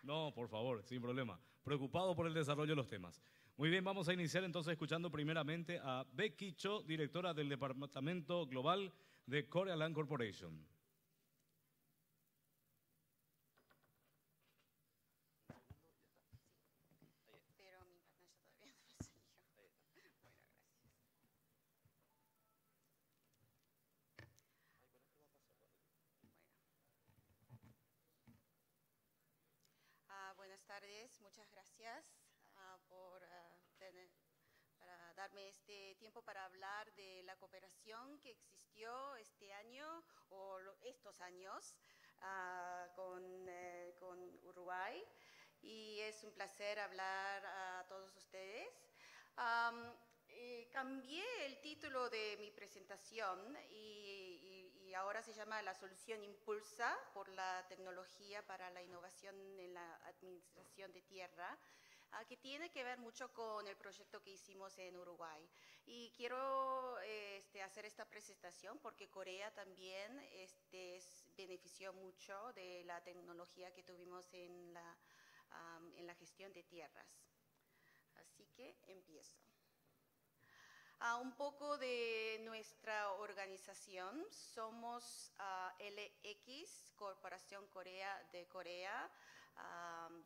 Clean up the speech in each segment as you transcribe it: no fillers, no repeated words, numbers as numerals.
No, por favor, sin problema. Preocupado por el desarrollo de los temas. Muy bien, vamos a iniciar entonces escuchando primeramente a Becky Cho, directora del Departamento Global de Korea Land Corporation. Pero mi pantalla todavía no me salió. Bueno, gracias. Buenas tardes, muchas gracias por para darme este tiempo para hablar de la cooperación que existió este año o estos años con Uruguay. Y es un placer hablar a todos ustedes. Cambié el título de mi presentación y ahora se llama La solución impulsa por la tecnología para la innovación en la administración de tierra, que tiene que ver mucho con el proyecto que hicimos en Uruguay. Y quiero hacer esta presentación porque Corea también benefició mucho de la tecnología que tuvimos en la gestión de tierras. Así que empiezo. Un poco de nuestra organización. Somos LX, Corporación de Corea,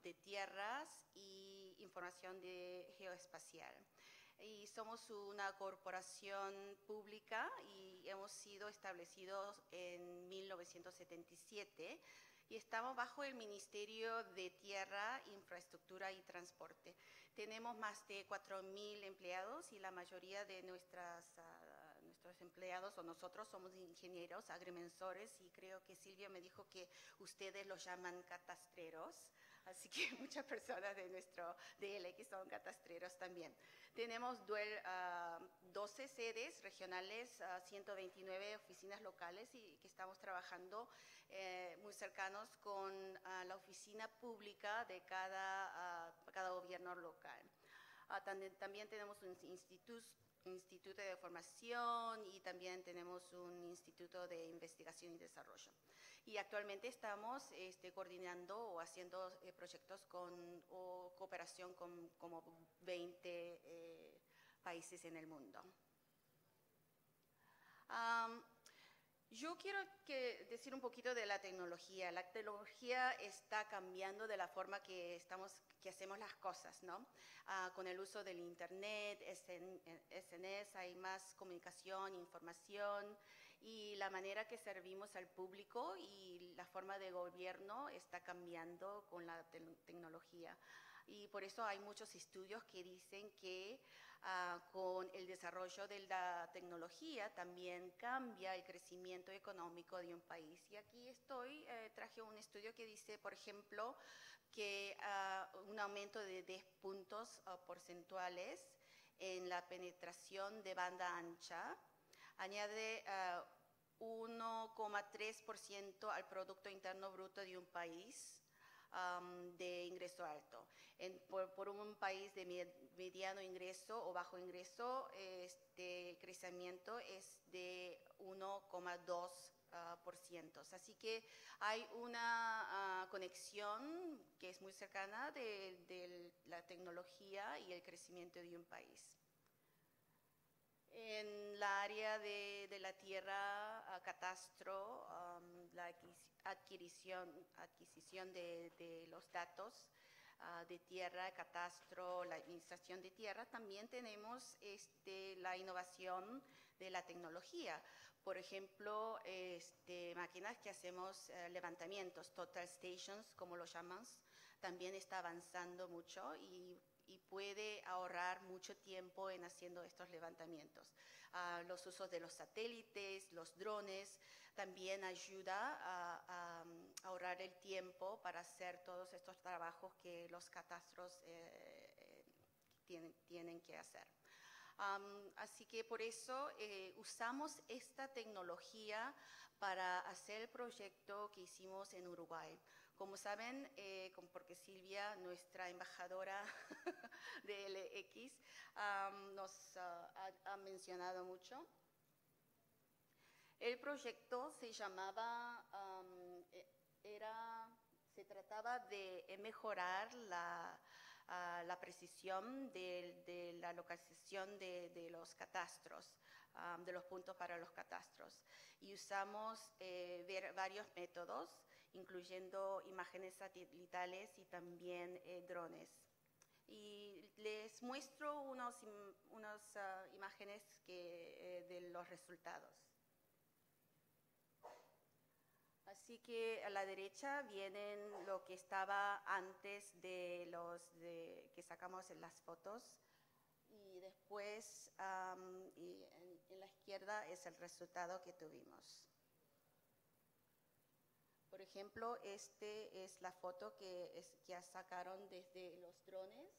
de Tierras y Información Geoespacial. Y somos una corporación pública y hemos sido establecidos en 1977 y estamos bajo el Ministerio de Tierra, Infraestructura y Transporte. Tenemos más de 4.000 empleados y la mayoría de nuestros empleados o nosotros somos ingenieros, agrimensores, y creo que Silvia me dijo que ustedes los llaman catastreros, así que muchas personas de nuestro DLX son catastreros también. Tenemos 12 sedes regionales, 129 oficinas locales y que estamos trabajando muy cercanos con la oficina pública de cada gobierno local. También tenemos un instituto de formación y también tenemos un instituto de investigación y desarrollo. Y actualmente estamos coordinando o haciendo proyectos o cooperación con como 20 países en el mundo. Yo quiero decir un poquito de la tecnología. La tecnología está cambiando de la forma que hacemos las cosas, ¿no? Con el uso del Internet, SNS, hay más comunicación, información, y la manera que servimos al público y la forma de gobierno está cambiando con la tecnología. Y por eso hay muchos estudios que dicen que con el desarrollo de la tecnología también cambia el crecimiento económico de un país. Y aquí traje un estudio que dice, por ejemplo, que un aumento de 10 puntos porcentuales en la penetración de banda ancha añade 1,3% al Producto Interno Bruto de un país de ingreso alto. Por un país de mediano ingreso o bajo ingreso, el crecimiento es de 1,2%. Así que hay una conexión que es muy cercana de la tecnología y el crecimiento de un país. En la área de la tierra, catastro, la adquisición de los datos de tierra, catastro, la administración de tierra, también tenemos la innovación de la tecnología. Por ejemplo, máquinas que hacemos levantamientos, total stations, como lo llamamos, también está avanzando mucho y puede ahorrar mucho tiempo en haciendo estos levantamientos. Los usos de los satélites, los drones, también ayuda a ahorrar el tiempo para hacer todos estos trabajos que los catastros tienen que hacer. Así que por eso usamos esta tecnología para hacer el proyecto que hicimos en Uruguay. Como saben, porque Silvia, nuestra embajadora de LX, nos ha mencionado mucho, el proyecto se se trataba de mejorar la precisión de la localización de los catastros, de los puntos para los catastros. Y usamos varios métodos, incluyendo imágenes satelitales y también drones. Y les muestro unas imágenes de los resultados. Así que a la derecha vienen lo que estaba antes de que sacamos en las fotos, y después en la izquierda es el resultado que tuvimos. Por ejemplo, esta es la foto que sacaron desde los drones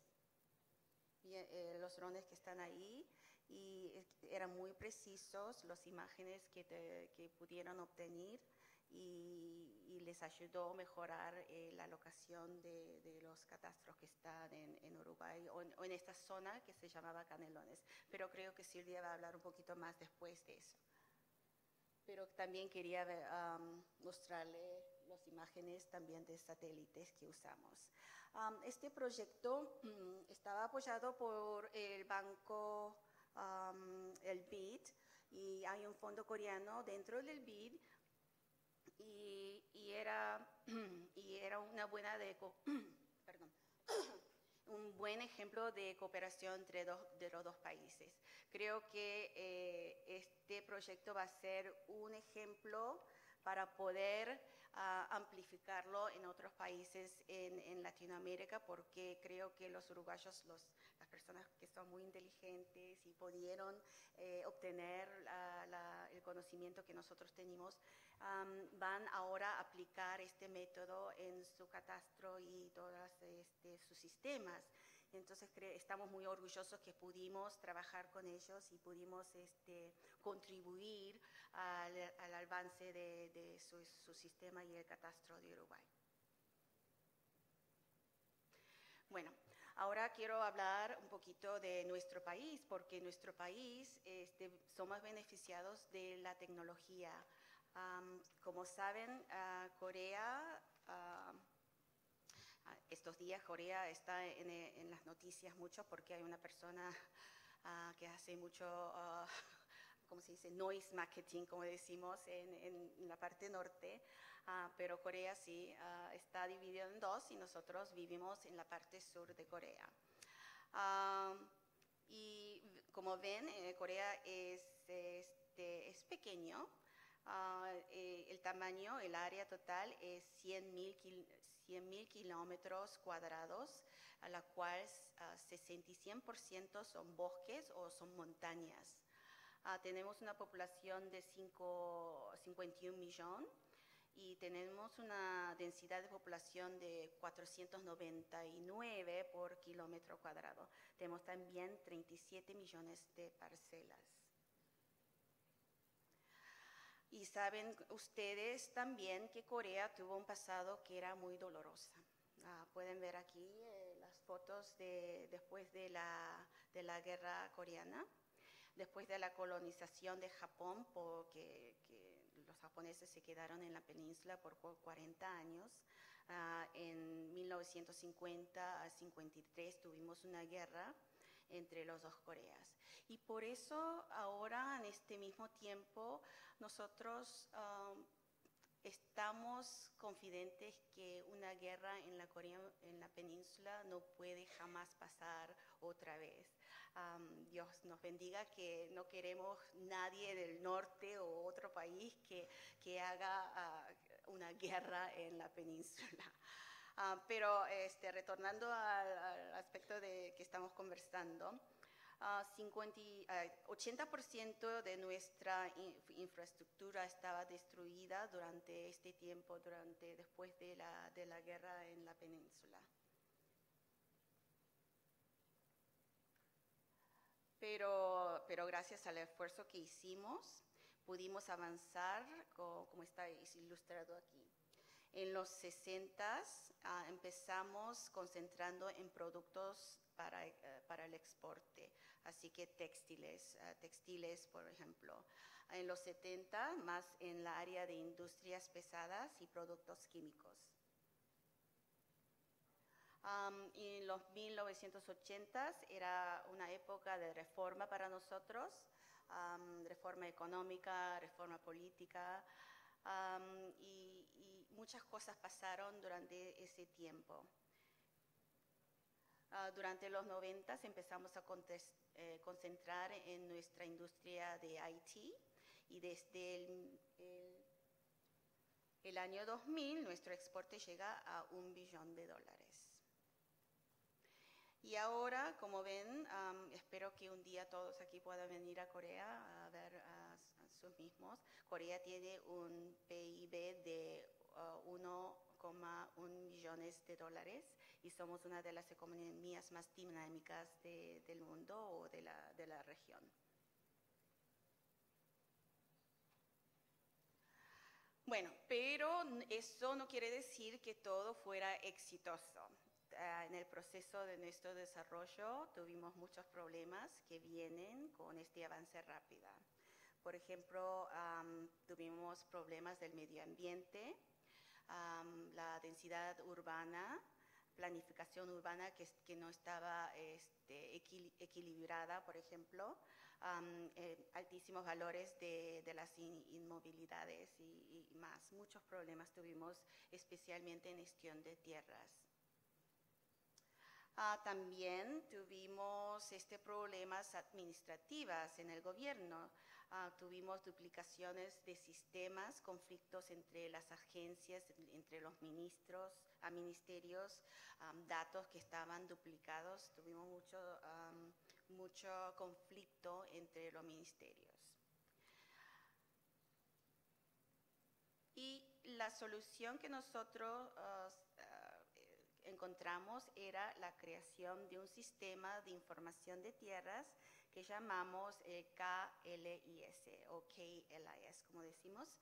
que están ahí, y eran muy precisos las imágenes que pudieron obtener, y les ayudó a mejorar la locación de los catastros que están en Uruguay o en esta zona que se llamaba Canelones. Pero creo que Silvia va a hablar un poquito más después de eso. Pero también quería mostrarle las imágenes también de satélites que usamos. Este proyecto estaba apoyado por el banco, el BID, y hay un fondo coreano dentro del BID, y era una buena un buen ejemplo de cooperación entre los dos países. Creo que este proyecto va a ser un ejemplo para poder amplificarlo en otros países en Latinoamérica, porque creo que los uruguayos, las personas que son muy inteligentes y pudieron obtener el conocimiento que nosotros tenemos, van ahora a aplicar este método en su catastro y todos sus sistemas. Entonces estamos muy orgullosos que pudimos trabajar con ellos y pudimos contribuir al avance de su sistema y el catastro de Uruguay. Bueno, ahora quiero hablar un poquito de nuestro país, porque en nuestro país somos beneficiados de la tecnología. Como saben, Corea, estos días Corea está en las noticias mucho porque hay una persona que hace mucho, ¿cómo se dice? Noise marketing, como decimos, en la parte norte. Pero Corea sí está dividido en dos, y nosotros vivimos en la parte sur de Corea. Y como ven, Corea es pequeño. El tamaño, el área total es 100.000 kilómetros cuadrados, a la cual 100% son bosques o son montañas. Tenemos una población de 51 millones y tenemos una densidad de población de 499 por kilómetro cuadrado. Tenemos también 37 millones de parcelas. Y saben ustedes también que Corea tuvo un pasado que era muy dolorosa. Pueden ver aquí las fotos después de la guerra coreana, después de la colonización de Japón, porque los japoneses se quedaron en la península por 40 años. En 1950 a 53 tuvimos una guerra entre las dos Coreas. Y por eso ahora, en este mismo tiempo, nosotros estamos confidentes que una guerra en la península no puede jamás pasar otra vez. Dios nos bendiga, que no queremos nadie del norte o otro país que haga una guerra en la península. Pero retornando al aspecto de que estamos conversando, 80% de nuestra infraestructura estaba destruida durante este tiempo, después de la guerra en la península. Pero gracias al esfuerzo que hicimos, pudimos avanzar, como está ilustrado aquí. En los 60s empezamos concentrando en productos para el exporte, así que textiles, por ejemplo. En los 70, más en la área de industrias pesadas y productos químicos. Y en los 1980s era una época de reforma para nosotros, reforma económica, reforma política, y muchas cosas pasaron durante ese tiempo. Durante los 90s empezamos a concentrar en nuestra industria de IT y desde el año 2000 nuestro exporte llega a $1 billón. Y ahora, como ven, espero que un día todos aquí puedan venir a Corea a ver a sus mismos. Corea tiene un PIB de 1,1 billones de dólares y somos una de las economías más dinámicas del mundo o de la región. Bueno, pero eso no quiere decir que todo fuera exitoso. En el proceso de nuestro desarrollo tuvimos muchos problemas que vienen con este avance rápido. Por ejemplo, tuvimos problemas del medio ambiente, la densidad urbana, planificación urbana que no estaba equilibrada, por ejemplo, altísimos valores de las inmovilidades y más. Muchos problemas tuvimos, especialmente en gestión de tierras. También tuvimos problemas administrativos en el gobierno. Tuvimos duplicaciones de sistemas, conflictos entre las agencias, entre los ministerios, datos que estaban duplicados. Tuvimos mucho conflicto entre los ministerios. Y la solución que nosotros encontramos era la creación de un sistema de información de tierras que llamamos KLIS o KLIS, como decimos,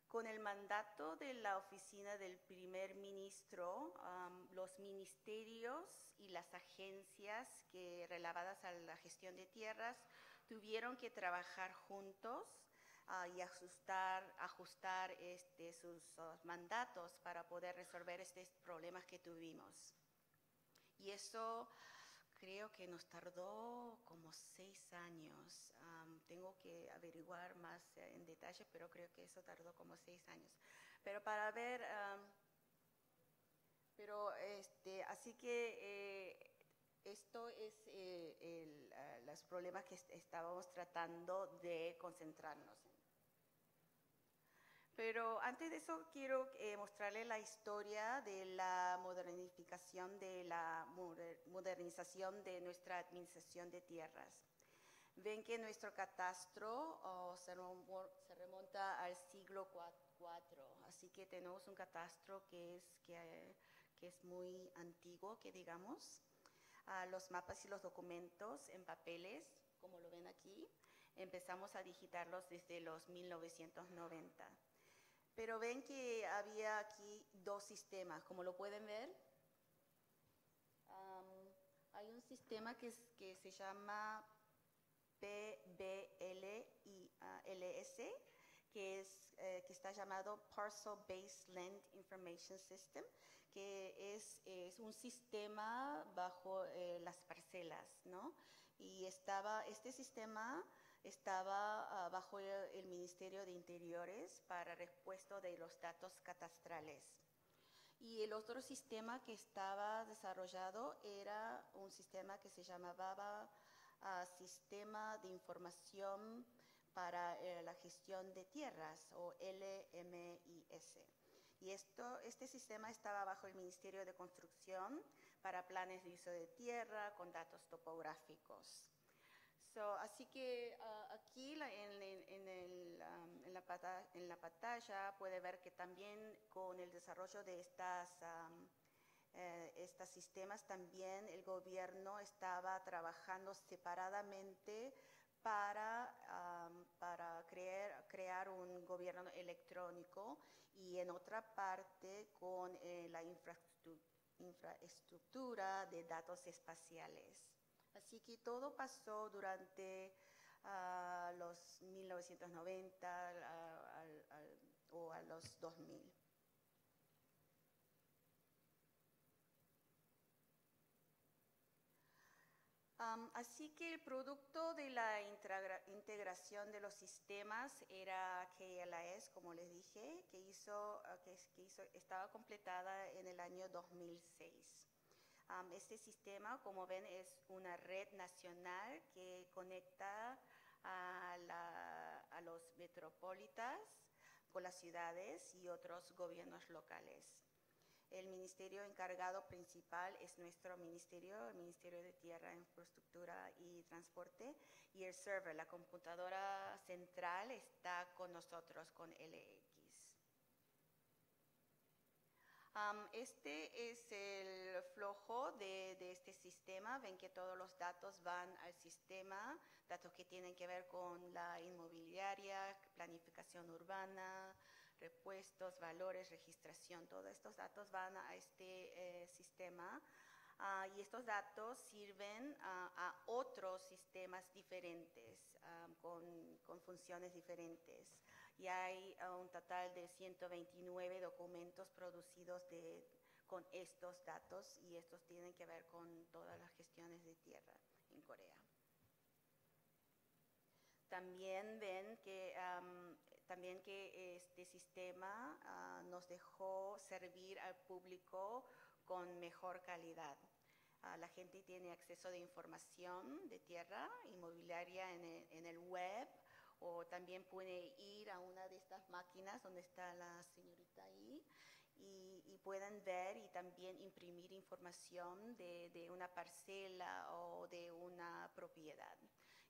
con el mandato de la oficina del primer ministro. Los ministerios y las agencias relacionadas a la gestión de tierras tuvieron que trabajar juntos y ajustar sus mandatos para poder resolver estos problemas que tuvimos. Y eso creo que nos tardó como 6 años. Tengo que averiguar más en detalle, pero creo que eso tardó como 6 años. Pero para ver, así que esto es los problemas que estábamos tratando de concentrarnos en. Pero antes de eso quiero mostrarles la historia de la modernización de nuestra administración de tierras. Ven que nuestro catastro se remonta al siglo IV, así que tenemos un catastro que es muy antiguo, que digamos. Los mapas y los documentos en papeles, como lo ven aquí, empezamos a digitarlos desde los 1990. Pero ven que había aquí 2 sistemas, como lo pueden ver. Hay un sistema que se llama PBLIS, que está llamado Parcel Based Land Information System, que es un sistema bajo las parcelas, ¿no? Y este sistema estaba bajo el Ministerio de Interiores para respuesta de los datos catastrales. Y el otro sistema que estaba desarrollado era un sistema que se llamaba Sistema de Información para la Gestión de Tierras, o LMIS. Y este sistema estaba bajo el Ministerio de Construcción para planes de uso de tierra con datos topográficos. Así que aquí en la pantalla puede ver que también con el desarrollo de estos sistemas también el gobierno estaba trabajando separadamente para crear un gobierno electrónico y en otra parte con la infraestructura de datos espaciales. Así que todo pasó durante los 1990 o a los 2000. Así que el producto de la integración de los sistemas era KLAS, como les dije, estaba completada en el año 2006. Este sistema, como ven, es una red nacional que conecta a los metropolitas con las ciudades y otros gobiernos locales. El ministerio encargado principal es nuestro ministerio, el Ministerio de Tierra, Infraestructura y Transporte, y el server, la computadora central, está con nosotros, con LX. Este es el flujo de este sistema. Ven que todos los datos van al sistema, datos que tienen que ver con la inmobiliaria, planificación urbana, repuestos, valores, registración. Todos estos datos van a este sistema y estos datos sirven a otros sistemas diferentes con funciones diferentes. Y hay un total de 129 documentos producidos con estos datos y estos tienen que ver con todas las gestiones de tierra en Corea. También ven que este sistema nos dejó servir al público con mejor calidad. La gente tiene acceso de información de tierra inmobiliaria en el web, o también puede ir a una de estas máquinas donde está la señorita ahí y pueden ver y también imprimir información de una parcela o de una propiedad.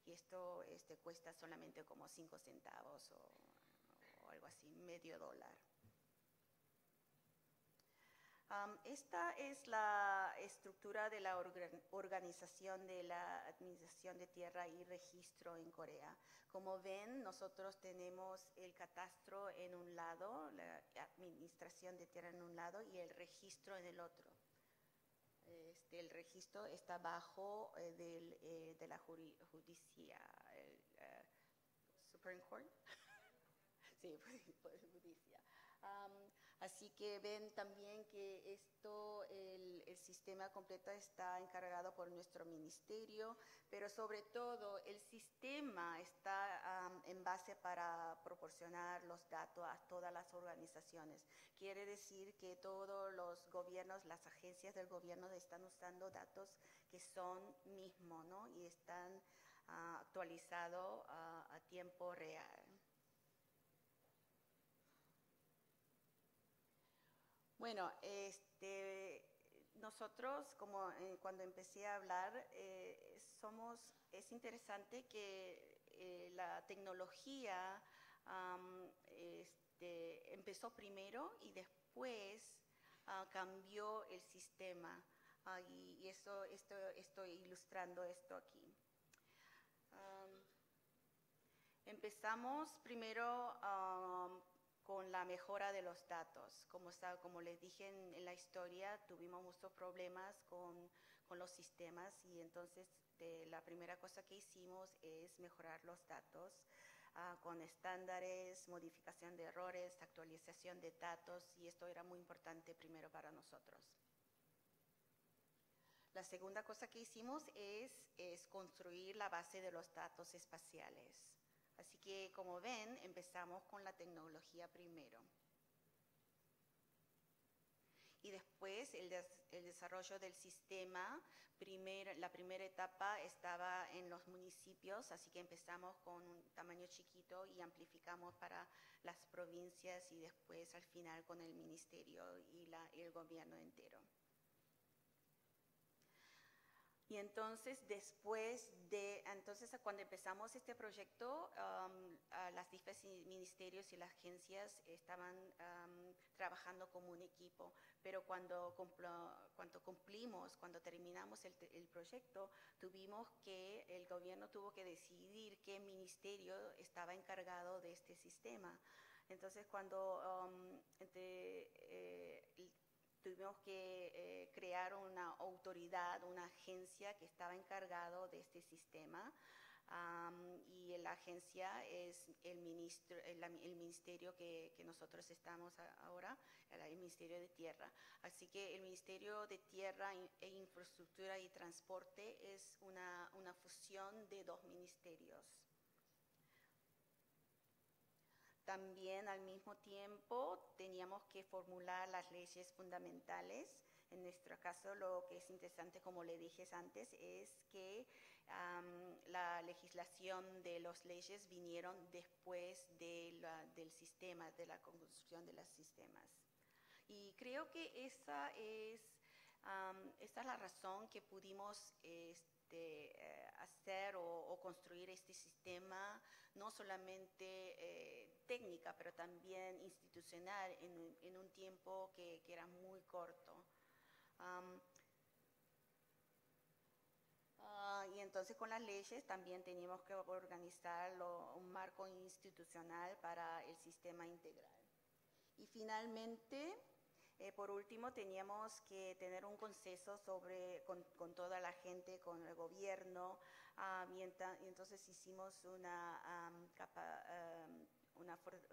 Y esto cuesta solamente como 5 centavos o algo así, $0.50. Esta es la estructura de la organización de la Administración de Tierra y Registro en Corea. Como ven, nosotros tenemos el catastro en un lado, la Administración de Tierra en un lado y el registro en el otro. El registro está bajo de la justicia, Supreme Court. Sí, justicia. Así que ven también que el sistema completo está encargado por nuestro ministerio, pero sobre todo el sistema está en base para proporcionar los datos a todas las organizaciones. Quiere decir que todos los gobiernos, las agencias del gobierno están usando datos que son mismos, ¿no? Y están actualizados a tiempo real. Bueno, nosotros, como cuando empecé a hablar, es interesante que la tecnología empezó primero y después cambió el sistema. Y estoy ilustrando esto aquí. Empezamos primero con la mejora de los datos. Como les dije en la historia, tuvimos muchos problemas con los sistemas y entonces la primera cosa que hicimos es mejorar los datos con estándares, modificación de errores, actualización de datos, y esto era muy importante primero para nosotros. La segunda cosa que hicimos es construir la base de los datos espaciales. Así que, como ven, empezamos con la tecnología primero. Y después el desarrollo del sistema, la primera etapa estaba en los municipios, así que empezamos con un tamaño chiquito y amplificamos para las provincias y después al final con el ministerio y el gobierno entero. Y entonces, cuando empezamos este proyecto, los diferentes ministerios y las agencias estaban trabajando como un equipo, pero cuando terminamos el proyecto, el gobierno tuvo que decidir qué ministerio estaba encargado de este sistema. Entonces, cuando tuvimos que crear una autoridad, una agencia que estaba encargado de este sistema. Y la agencia es el ministerio que nosotros estamos ahora, el Ministerio de Tierra. Así que el Ministerio de Tierra e Infraestructura y Transporte es una fusión de dos ministerios. También al mismo tiempo teníamos que formular las leyes fundamentales. En nuestro caso, lo que es interesante, como le dije antes, es que la legislación de las leyes vinieron después del sistema, de la construcción de los sistemas. Y creo que esta es la razón que pudimos hacer o construir este sistema, no solamente técnica, pero también institucional en un tiempo que era muy corto. Y entonces con las leyes también teníamos que organizar un marco institucional para el sistema integral. Y finalmente, por último, teníamos que tener un consenso con toda la gente, con el gobierno, y entonces hicimos un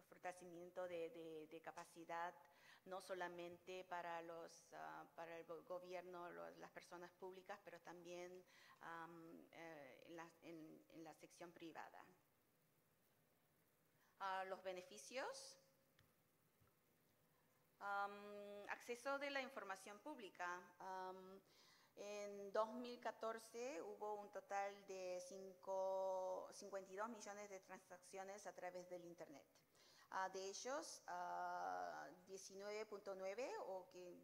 fortalecimiento de capacidad, no solamente para el gobierno, las personas públicas, pero también en la sección privada. Los beneficios. Acceso de la información pública. En 2014 hubo un total de 52 millones de transacciones a través del Internet. De ellos, 19.9 o que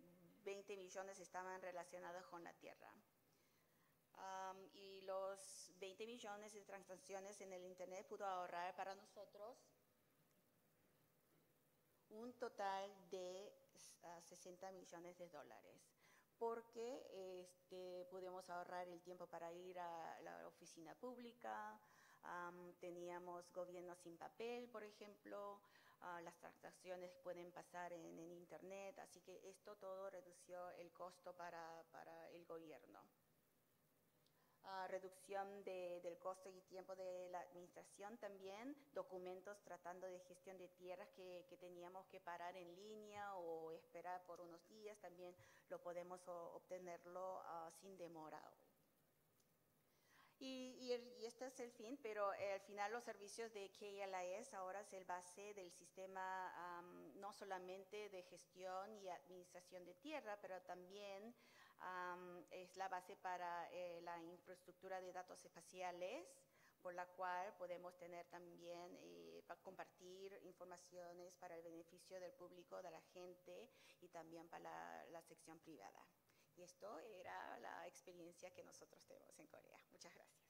20 millones estaban relacionados con la tierra. Y los 20 millones de transacciones en el Internet pudo ahorrar para nosotros un total de 60 millones de dólares, porque pudimos ahorrar el tiempo para ir a la oficina pública, teníamos gobierno sin papel, por ejemplo, las transacciones pueden pasar en Internet, así que esto todo redució el costo para el gobierno. Reducción del costo y tiempo de la administración también, documentos tratando de gestión de tierras que teníamos que parar en línea o esperar por unos días, también lo podemos obtenerlo sin demora. Y este es el fin, pero al final los servicios de KLIS ahora es el base del sistema no solamente de gestión y administración de tierra, pero también es la base para la infraestructura de datos espaciales, por la cual podemos tener también, para compartir informaciones para el beneficio del público, de la gente y también para la sección privada. Y esto era la experiencia que nosotros tenemos en Corea. Muchas gracias.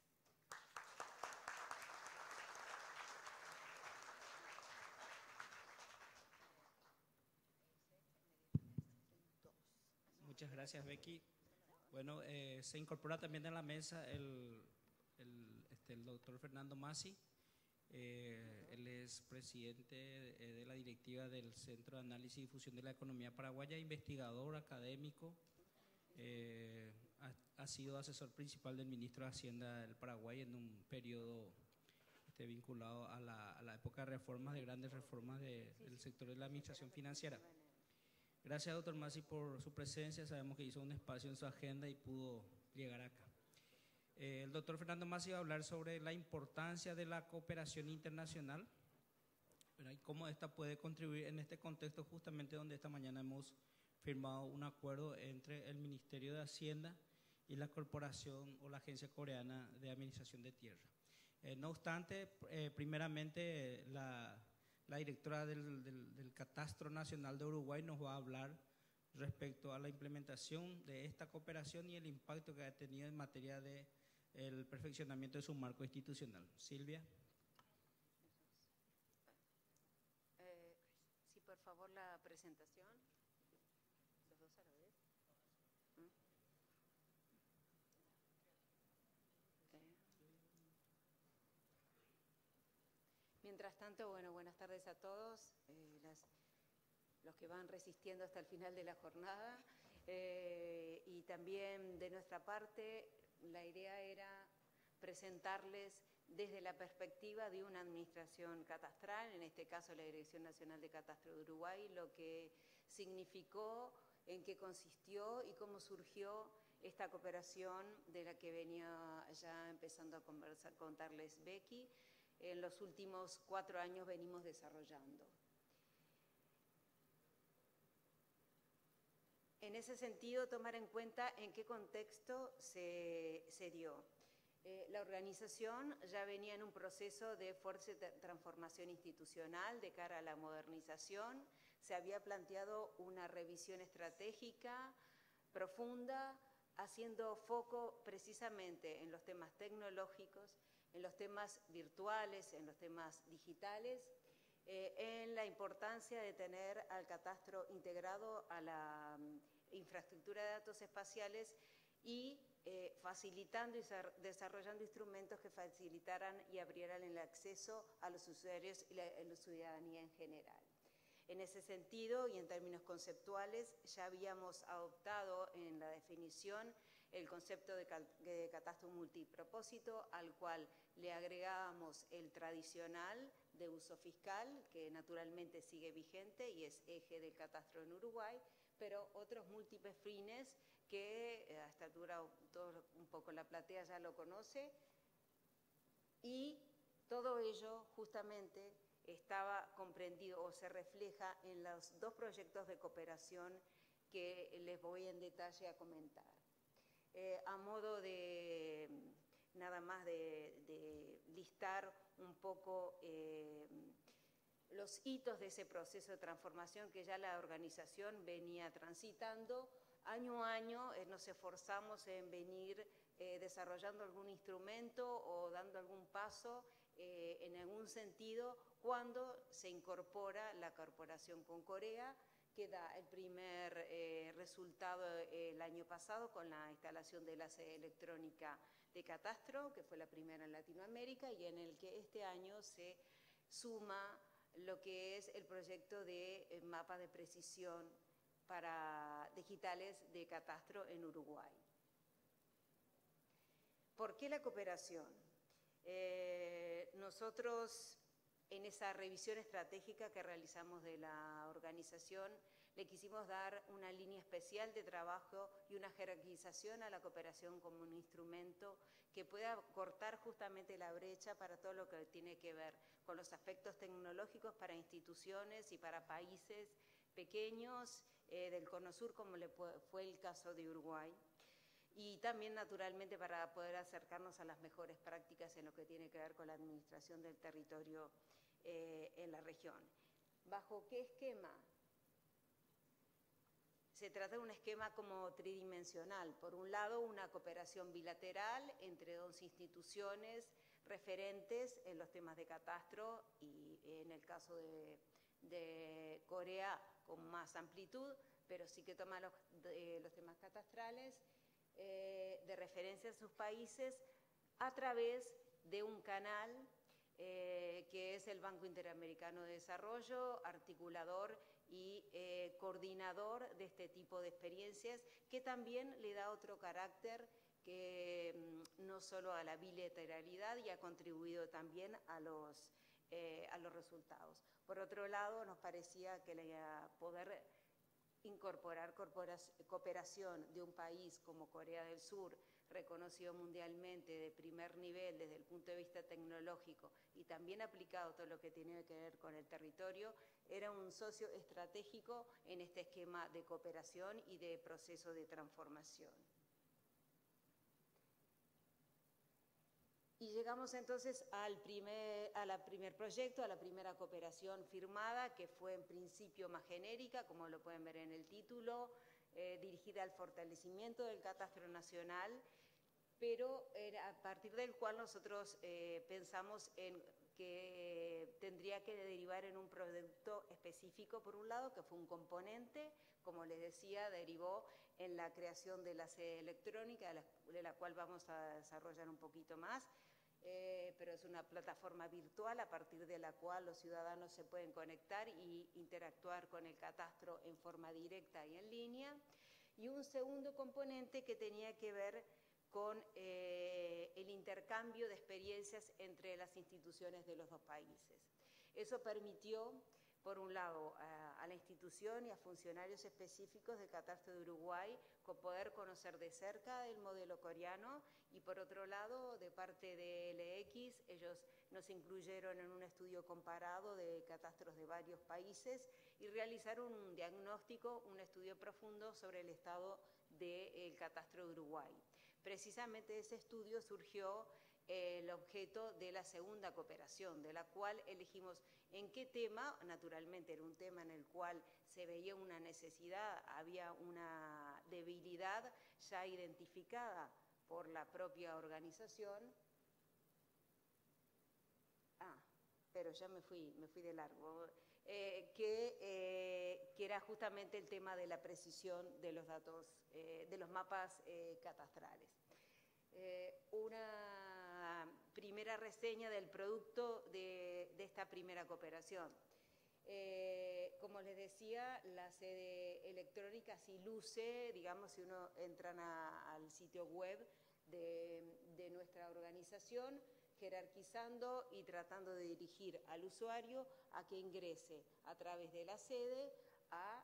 Muchas gracias, Becky. Bueno, se incorpora también en la mesa el doctor Fernando Masi. Él es presidente de la directiva del Centro de Análisis y Difusión de la Economía Paraguaya, investigador académico. Ha sido asesor principal del ministro de Hacienda del Paraguay en un periodo vinculado a la época de reformas, de grandes reformas del sector de la administración financiera. Gracias, doctor Masi, por su presencia. Sabemos que hizo un espacio en su agenda y pudo llegar acá. El doctor Fernando Masi va a hablar sobre la importancia de la cooperación internacional, ¿verdad? Y cómo esta puede contribuir en este contexto justamente donde esta mañana hemos firmado un acuerdo entre el Ministerio de Hacienda y la Corporación o la Agencia Coreana de Administración de Tierra. No obstante, primeramente la directora del Catastro Nacional de Uruguay nos va a hablar respecto a la implementación de esta cooperación y el impacto que ha tenido en materia del perfeccionamiento de su marco institucional. Silvia. Sí, por favor, la presentación. Los dos a la vez. Mientras tanto, bueno, buenas tardes a todos, los que van resistiendo hasta el final de la jornada. Y también de nuestra parte, la idea era presentarles desde la perspectiva de una administración catastral, en este caso la Dirección Nacional de Catastro de Uruguay, lo que significó, en qué consistió y cómo surgió esta cooperación de la que venía ya empezando a contarles Becky. En los últimos 4 años venimos desarrollando. En ese sentido, tomar en cuenta en qué contexto se dio. La organización ya venía en un proceso de fuerte transformación institucional de cara a la modernización. Se había planteado una revisión estratégica profunda, haciendo foco precisamente en los temas tecnológicos, en los temas virtuales, en los temas digitales, en la importancia de tener al catastro integrado a la infraestructura de datos espaciales y facilitando y desarrollando instrumentos que facilitaran y abrieran el acceso a los usuarios y la ciudadanía en general. En ese sentido, y en términos conceptuales, ya habíamos adoptado en la definición el concepto de catastro multipropósito, al cual le agregábamos el tradicional de uso fiscal, que naturalmente sigue vigente y es eje del catastro en Uruguay, pero otros múltiples fines que a esta altura un poco la platea ya lo conoce, y todo ello justamente estaba comprendido o se refleja en los 2 proyectos de cooperación que les voy en detalle a comentar. A modo de nada más de listar un poco los hitos de ese proceso de transformación que ya la organización venía transitando, año a año nos esforzamos en venir desarrollando algún instrumento o dando algún paso en algún sentido cuando se incorpora la corporación con Corea, que da el primer resultado el año pasado con la instalación de la sede electrónica de catastro, que fue la primera en Latinoamérica, y en el que este año se suma lo que es el proyecto de mapas de precisión para digitales de catastro en Uruguay. ¿Por qué la cooperación? Nosotros, en esa revisión estratégica que realizamos de la organización, le quisimos dar una línea especial de trabajo y una jerarquización a la cooperación como un instrumento que pueda cortar justamente la brecha para todo lo que tiene que ver con los aspectos tecnológicos para instituciones y para países pequeños del Cono Sur, como fue el caso de Uruguay, y también naturalmente para poder acercarnos a las mejores prácticas en lo que tiene que ver con la administración del territorio en la región. ¿Bajo qué esquema? Se trata de un esquema como tridimensional. Por un lado, una cooperación bilateral entre 2 instituciones referentes en los temas de catastro y en el caso de Corea con más amplitud, pero sí que toma los temas catastrales de referencia en sus países a través de un canal que es el Banco Interamericano de Desarrollo, articulador y coordinador de este tipo de experiencias, que también le da otro carácter que no solo a la bilateralidad y ha contribuido también a los resultados. Por otro lado, nos parecía que poder incorporar cooperación de un país como Corea del Sur, reconocido mundialmente de primer nivel desde el punto de vista tecnológico y también aplicado todo lo que tiene que ver con el territorio, era un socio estratégico en este esquema de cooperación y de proceso de transformación. Y llegamos entonces al primer proyecto, a la primera cooperación firmada, que fue en principio más genérica, como lo pueden ver en el título, dirigida al fortalecimiento del catastro nacional, pero a partir del cual nosotros pensamos en que tendría que derivar en un producto específico, por un lado, que fue un componente, como les decía, derivó en la creación de la sede electrónica, de la cual vamos a desarrollar un poquito más, pero es una plataforma virtual a partir de la cual los ciudadanos se pueden conectar y interactuar con el catastro en forma directa y en línea. Y un segundo componente que tenía que ver con el intercambio de experiencias entre las instituciones de los dos países. Eso permitió, por un lado, a la institución y a funcionarios específicos del Catastro de Uruguay poder conocer de cerca el modelo coreano, y por otro lado, de parte de LX, ellos nos incluyeron en un estudio comparado de catastros de varios países y realizaron un diagnóstico, un estudio profundo sobre el estado del catastro de Uruguay. Precisamente de ese estudio surgió el objeto de la segunda cooperación, de la cual elegimos en qué tema. Naturalmente era un tema en el cual se veía una necesidad, había una debilidad ya identificada por la propia organización. Pero ya me fui de largo. Que era justamente el tema de la precisión de los datos, de los mapas catastrales. Una primera reseña del producto de esta primera cooperación. Como les decía, la sede electrónica sí luce, digamos, si uno entra al sitio web de nuestra organización, jerarquizando y tratando de dirigir al usuario a que ingrese a través de la sede a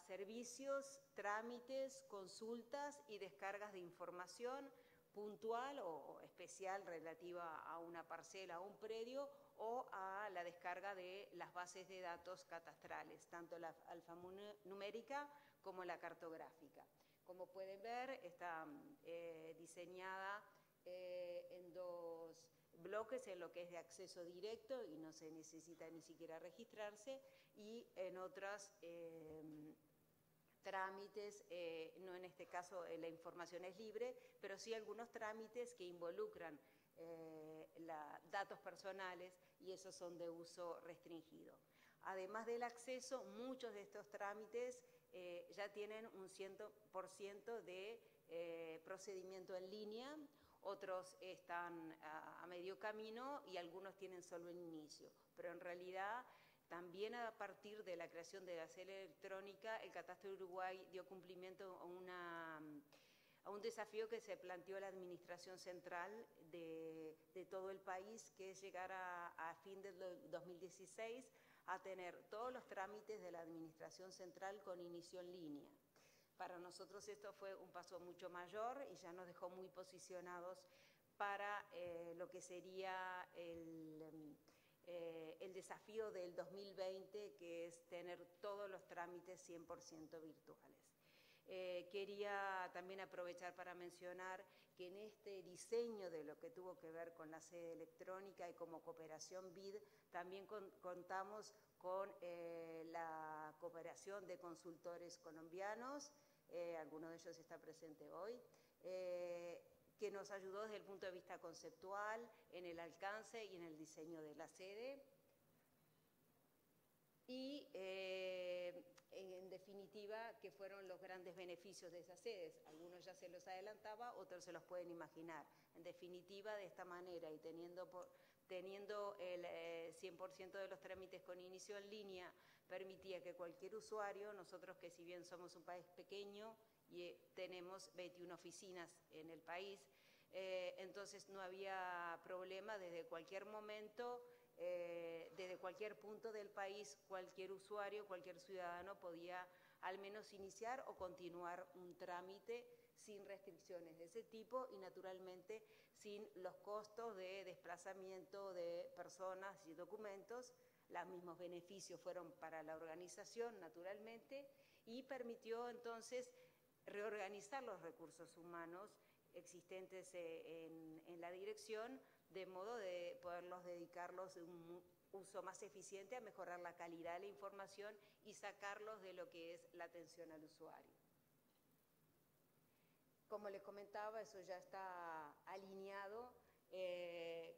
servicios, trámites, consultas y descargas de información puntual o especial relativa a una parcela, a un predio, o a la descarga de las bases de datos catastrales, tanto la alfanumérica como la cartográfica. Como pueden ver, está diseñada en dos bloques, en lo que es de acceso directo y no se necesita ni siquiera registrarse, y en otros trámites, no en este caso la información es libre, pero sí algunos trámites que involucran datos personales, y esos son de uso restringido. Además del acceso, muchos de estos trámites ya tienen un 100% de procedimiento en línea, otros están a medio camino y algunos tienen solo el inicio. Pero en realidad, también a partir de la creación de la sede electrónica, el Catastro de Uruguay dio cumplimiento a un desafío que se planteó la Administración Central de todo el país, que es llegar a fin del 2016 a tener todos los trámites de la Administración Central con inicio en línea. Para nosotros esto fue un paso mucho mayor y ya nos dejó muy posicionados para lo que sería el desafío del 2020, que es tener todos los trámites 100% virtuales. Quería también aprovechar para mencionar que en este diseño de lo que tuvo que ver con la sede electrónica y como cooperación BID, también contamos con la cooperación de consultores colombianos, alguno de ellos está presente hoy, que nos ayudó desde el punto de vista conceptual, en el alcance y en el diseño de la sede. Y en definitiva, que fueron los grandes beneficios de esas sedes. Algunos ya se los adelantaba, otros se los pueden imaginar. En definitiva, de esta manera y teniendo el 100% de los trámites con inicio en línea, permitía que cualquier usuario, nosotros que si bien somos un país pequeño y tenemos 21 oficinas en el país, entonces no había problema desde cualquier momento. Desde cualquier punto del país, cualquier usuario, cualquier ciudadano podía al menos iniciar o continuar un trámite sin restricciones de ese tipo y naturalmente sin los costos de desplazamiento de personas y documentos. Los mismos beneficios fueron para la organización, naturalmente, y permitió entonces reorganizar los recursos humanos existentes en la dirección, de modo de poderlos dedicarlos a un uso más eficiente, a mejorar la calidad de la información y sacarlos de lo que es la atención al usuario. Como les comentaba, eso ya está alineado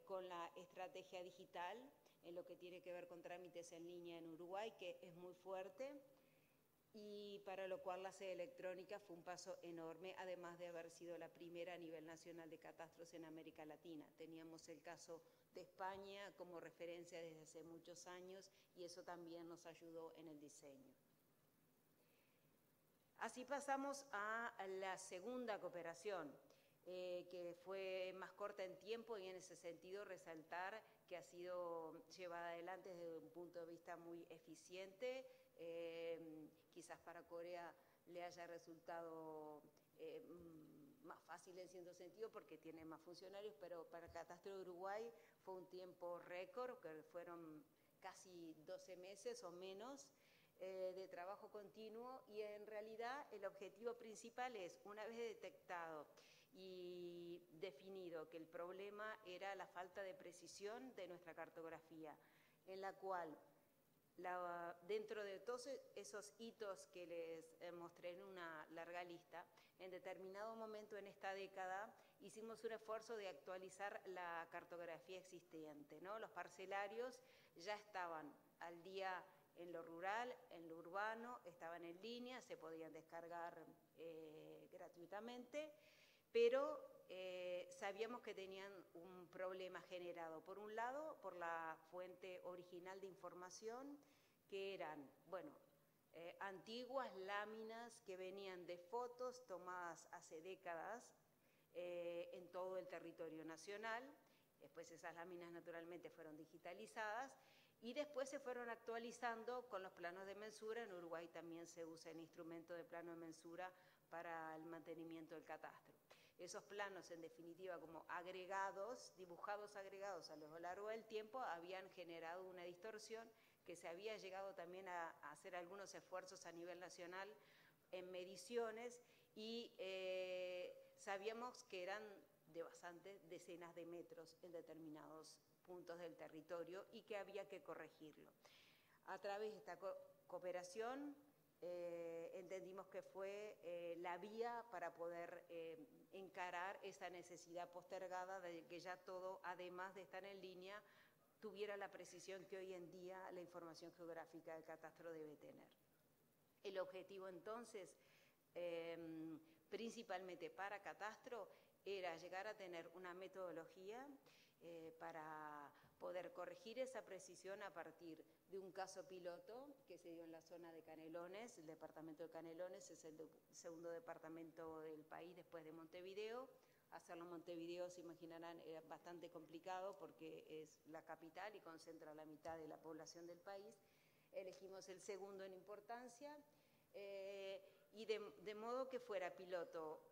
con la estrategia digital en lo que tiene que ver con trámites en línea en Uruguay, que es muy fuerte, y para lo cual la sede electrónica fue un paso enorme, además de haber sido la primera a nivel nacional de catastros en América Latina. Teníamos el caso de España como referencia desde hace muchos años y eso también nos ayudó en el diseño. Así pasamos a la segunda cooperación, que fue más corta en tiempo y en ese sentido resaltar que ha sido llevada adelante desde un punto de vista muy eficiente. Quizás para Corea le haya resultado más fácil en cierto sentido porque tiene más funcionarios, pero para Catastro de Uruguay fue un tiempo récord, que fueron casi 12 meses o menos de trabajo continuo, y en realidad el objetivo principal es, una vez detectado y definido que el problema era la falta de precisión de nuestra cartografía, en la cual dentro de todos esos hitos que les mostré en una larga lista, en determinado momento en esta década hicimos un esfuerzo de actualizar la cartografía existente, ¿no? Los parcelarios ya estaban al día en lo rural, en lo urbano, estaban en línea, se podían descargar gratuitamente, pero sabíamos que tenían un problema generado, por un lado, por la fuente original de información, que eran, bueno, antiguas láminas que venían de fotos tomadas hace décadas en todo el territorio nacional. Después esas láminas naturalmente fueron digitalizadas y después se fueron actualizando con los planos de mensura. En Uruguay también se usa el instrumento de plano de mensura para el mantenimiento del catastro. Esos planos, en definitiva, como agregados, dibujados agregados a lo largo del tiempo, habían generado una distorsión que se había llegado también a hacer algunos esfuerzos a nivel nacional en mediciones y sabíamos que eran de bastantes decenas de metros en determinados puntos del territorio y que había que corregirlo. A través de esta cooperación entendimos que fue la vía para poder encarar esa necesidad postergada de que ya todo, además de estar en línea, tuviera la precisión que hoy en día la información geográfica del catastro debe tener. El objetivo entonces, principalmente para catastro, era llegar a tener una metodología para poder corregir esa precisión a partir de un caso piloto que se dio en la zona de Canelones. El departamento de Canelones es el segundo departamento del país después de Montevideo. Hacerlo en Montevideo, se imaginarán, era bastante complicado porque es la capital y concentra la mitad de la población del país. Elegimos el segundo en importancia y de modo que fuera piloto,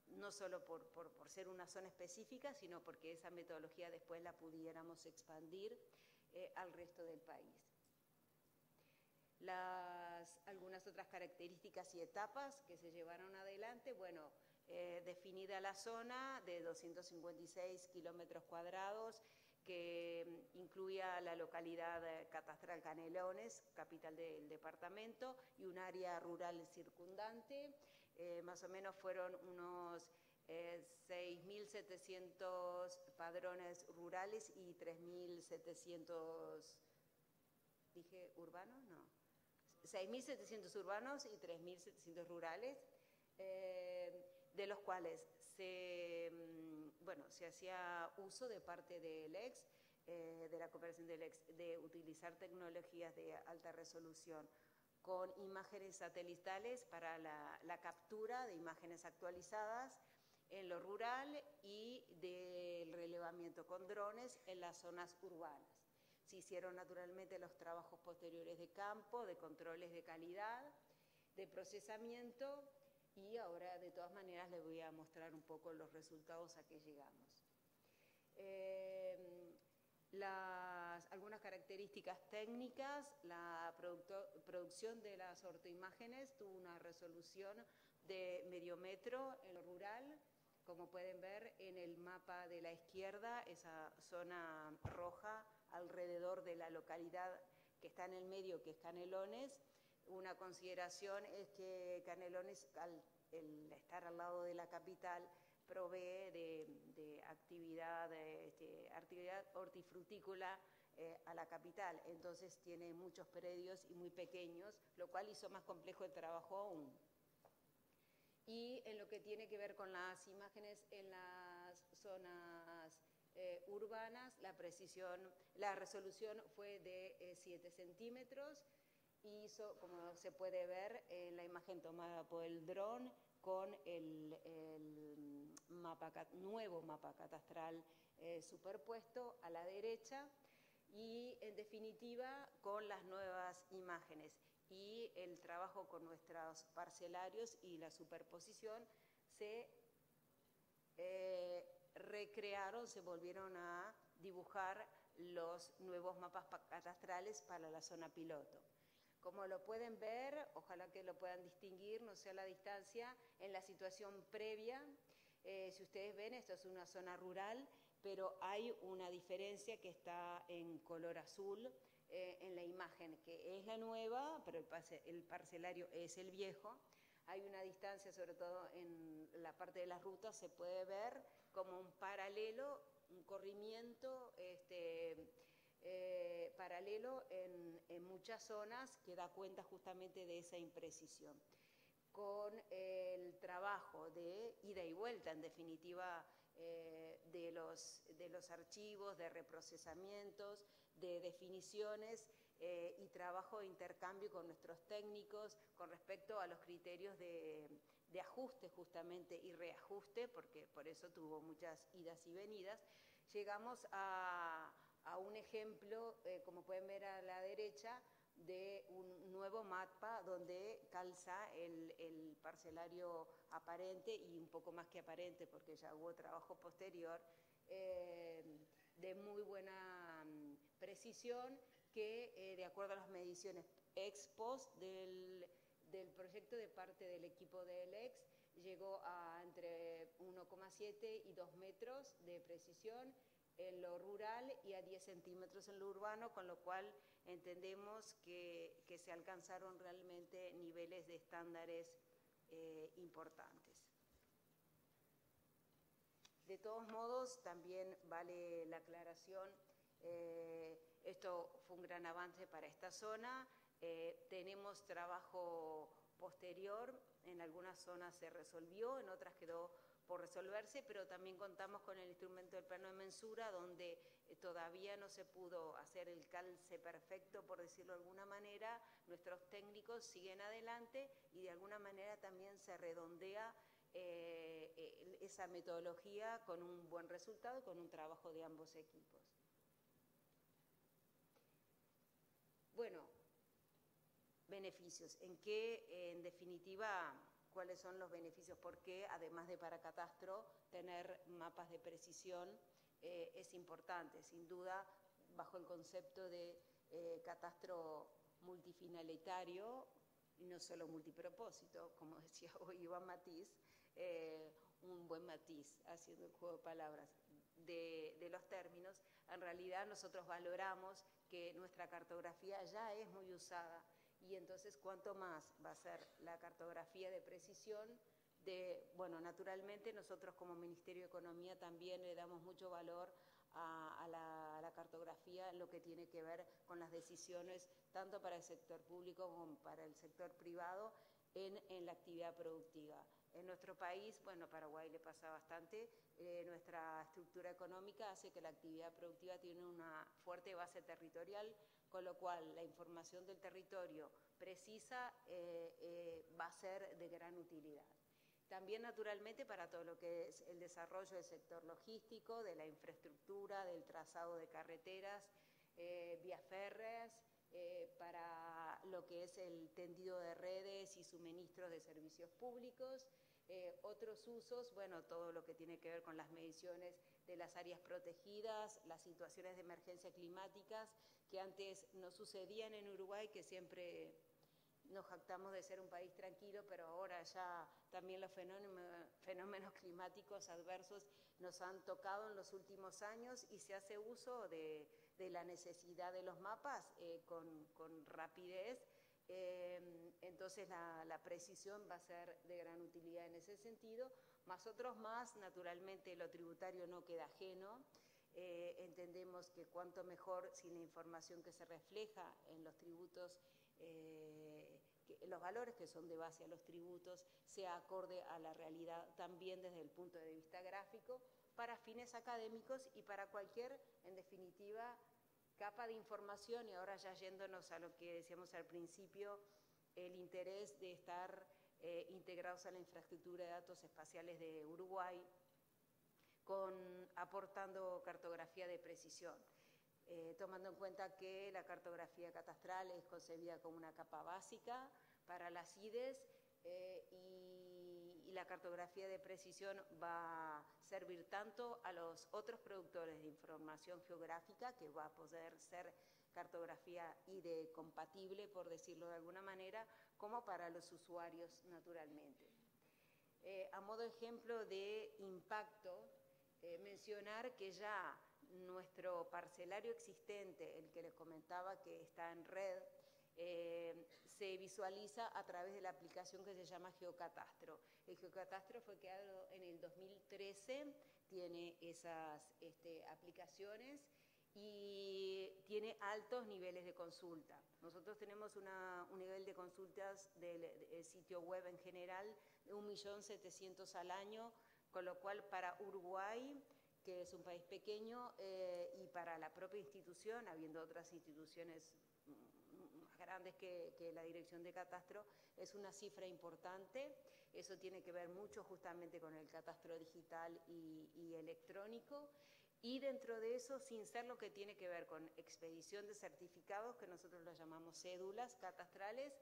no solo por ser una zona específica, sino porque esa metodología después la pudiéramos expandir al resto del país. Algunas otras características y etapas que se llevaron adelante, bueno, definida la zona de 256 kilómetros cuadrados, que incluía la localidad catastral Canelones, capital del departamento, y un área rural circundante. Más o menos fueron unos 6.700 padrones rurales y 3.700, ¿dije urbanos? No. 6.700 urbanos y 3.700 rurales, de los cuales se hacía uso de parte del EX, de la cooperación del EX, de utilizar tecnologías de alta resolución con imágenes satelitales para la captura de imágenes actualizadas en lo rural y del relevamiento con drones en las zonas urbanas. Se hicieron naturalmente los trabajos posteriores de campo, de controles de calidad, de procesamiento, y ahora de todas maneras les voy a mostrar un poco los resultados a que llegamos. Algunas características técnicas: la producción de las ortoimágenes tuvo una resolución de medio metro en lo rural, como pueden ver en el mapa de la izquierda, esa zona roja alrededor de la localidad que está en el medio, que es Canelones. Una consideración es que Canelones, al estar al lado de la capital, provee de actividad hortifrutícola a la capital, entonces tiene muchos predios y muy pequeños, lo cual hizo más complejo el trabajo aún. Y en lo que tiene que ver con las imágenes en las zonas urbanas, la resolución fue de 7 centímetros hizo, como se puede ver en la imagen tomada por el dron, con el nuevo mapa catastral superpuesto a la derecha y, en definitiva, con las nuevas imágenes. Y el trabajo con nuestros parcelarios y la superposición se recrearon, se volvieron a dibujar los nuevos mapas catastrales para la zona piloto. Como lo pueden ver, ojalá que lo puedan distinguir, no sé a la distancia, en la situación previa, si ustedes ven, esto es una zona rural, pero hay una diferencia que está en color azul en la imagen, que es la nueva, pero el parcelario es el viejo. Hay una distancia, sobre todo en la parte de las rutas, se puede ver como un paralelo, un corrimiento paralelo en muchas zonas que da cuenta justamente de esa imprecisión. Con el trabajo de ida y vuelta, en definitiva, de los archivos, de reprocesamientos, de definiciones y trabajo de intercambio con nuestros técnicos con respecto a los criterios de ajuste justamente y reajuste, porque por eso tuvo muchas idas y venidas, llegamos a un ejemplo, como pueden ver a la derecha, de un nuevo mapa donde calza el parcelario aparente y un poco más que aparente, porque ya hubo trabajo posterior, de muy buena precisión, que de acuerdo a las mediciones ex post del proyecto de parte del equipo de ELEX, llegó a entre 1,7 y 2 metros de precisión en lo rural y a 10 centímetros en lo urbano, con lo cual entendemos que se alcanzaron realmente niveles de estándares importantes. De todos modos, también vale la aclaración, esto fue un gran avance para esta zona, tenemos trabajo posterior, en algunas zonas se resolvió, en otras quedó por resolverse, pero también contamos con el instrumento del plano de mensura, donde todavía no se pudo hacer el calce perfecto, por decirlo de alguna manera. Nuestros técnicos siguen adelante y de alguna manera también se redondea esa metodología con un buen resultado, con un trabajo de ambos equipos. Bueno, beneficios. ¿En qué, en definitiva, cuáles son los beneficios? Porque además de para catastro, tener mapas de precisión es importante, sin duda, bajo el concepto de catastro multifinalitario y no solo multipropósito, como decía hoy Iván Matiz, un buen matiz, haciendo el juego de palabras de los términos. En realidad nosotros valoramos que nuestra cartografía ya es muy usada, y entonces cuánto más va a ser la cartografía de precisión. Bueno, naturalmente nosotros como Ministerio de Economía también le damos mucho valor a la cartografía en lo que tiene que ver con las decisiones tanto para el sector público como para el sector privado en la actividad productiva. En nuestro país, bueno, Paraguay le pasa bastante, nuestra estructura económica hace que la actividad productiva tiene una fuerte base territorial, con lo cual la información del territorio precisa va a ser de gran utilidad. También, naturalmente, para todo lo que es el desarrollo del sector logístico, de la infraestructura, del trazado de carreteras, vías férreas, para lo que es el tendido de redes y suministros de servicios públicos. Otros usos, bueno, todo lo que tiene que ver con las mediciones de las áreas protegidas, las situaciones de emergencia climáticas que antes no sucedían en Uruguay, que siempre nos jactamos de ser un país tranquilo, pero ahora ya también los fenómenos climáticos adversos nos han tocado en los últimos años, y se hace uso de la necesidad de los mapas con rapidez. Entonces la precisión va a ser de gran utilidad en ese sentido, más otros más. Naturalmente lo tributario no queda ajeno. Entendemos que cuanto mejor, si la información que se refleja en los tributos, los valores que son de base a los tributos, sea acorde a la realidad también desde el punto de vista gráfico, para fines académicos y para cualquier, en definitiva, capa de información, y ahora ya yéndonos a lo que decíamos al principio, el interés de estar integrados a la infraestructura de datos espaciales de Uruguay, aportando cartografía de precisión, tomando en cuenta que la cartografía catastral es concebida como una capa básica para las IDES, y la cartografía de precisión va a servir tanto a los otros productores de información geográfica, que va a poder ser cartografía IDE compatible, por decirlo de alguna manera, como para los usuarios naturalmente. A modo de ejemplo de impacto, mencionar que ya nuestro parcelario existente, el que les comentaba que está en red, se visualiza a través de la aplicación que se llama Geocatastro. El Geocatastro fue creado en el 2013, tiene esas aplicaciones y tiene altos niveles de consulta. Nosotros tenemos un nivel de consultas del sitio web en general de 1.700.000 al año, con lo cual para Uruguay, que es un país pequeño, y para la propia institución, habiendo otras instituciones más grandes que la Dirección de Catastro, es una cifra importante. Eso tiene que ver mucho justamente con el catastro digital y electrónico. Y dentro de eso, sin ser lo que tiene que ver con expedición de certificados, que nosotros lo llamamos cédulas catastrales,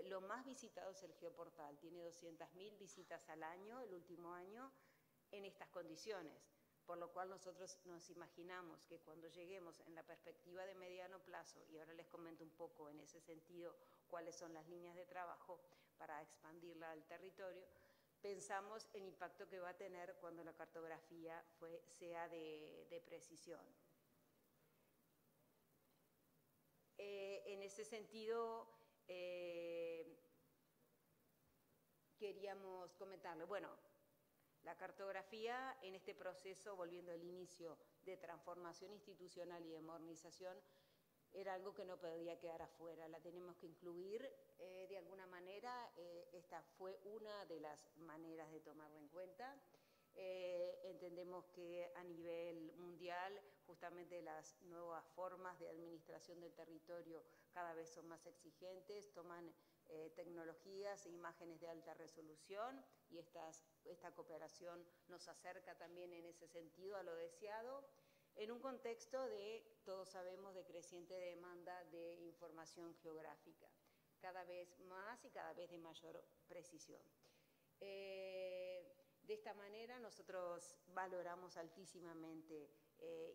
lo más visitado es el Geoportal. Tiene 200.000 visitas al año, el último año, en estas condiciones. Por lo cual nosotros nos imaginamos que cuando lleguemos en la perspectiva de mediano plazo, y ahora les comento un poco en ese sentido cuáles son las líneas de trabajo para expandirla al territorio, pensamos el impacto que va a tener cuando la cartografía sea de precisión. En ese sentido, queríamos comentarle, bueno, la cartografía en este proceso, volviendo al inicio de transformación institucional y de modernización, era algo que no podía quedar afuera, la tenemos que incluir de alguna manera. Esta fue una de las maneras de tomarla en cuenta. Entendemos que a nivel mundial justamente las nuevas formas de administración del territorio cada vez son más exigentes, toman tecnologías e imágenes de alta resolución, y esta cooperación nos acerca también en ese sentido a lo deseado, en un contexto todos sabemos, de creciente demanda de información geográfica, cada vez más y cada vez de mayor precisión. De esta manera nosotros valoramos altísimamente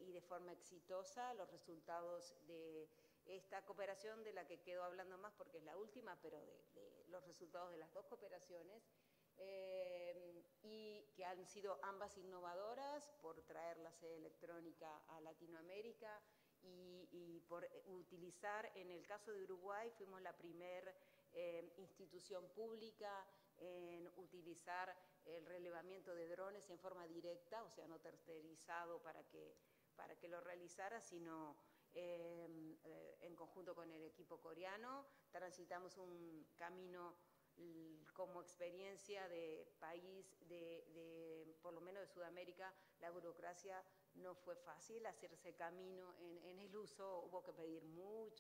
y de forma exitosa los resultados de esta cooperación, de la que quedo hablando más porque es la última, pero de los resultados de las dos cooperaciones, y que han sido ambas innovadoras por traer la sede electrónica a Latinoamérica y por utilizar, en el caso de Uruguay, fuimos la primer institución pública en utilizar el relevamiento de drones en forma directa, o sea, no tercerizado para que lo realizara, sino en conjunto con el equipo coreano. Transitamos un camino como experiencia de país, por lo menos de Sudamérica. La burocracia no fue fácil, hacerse camino en el uso, hubo que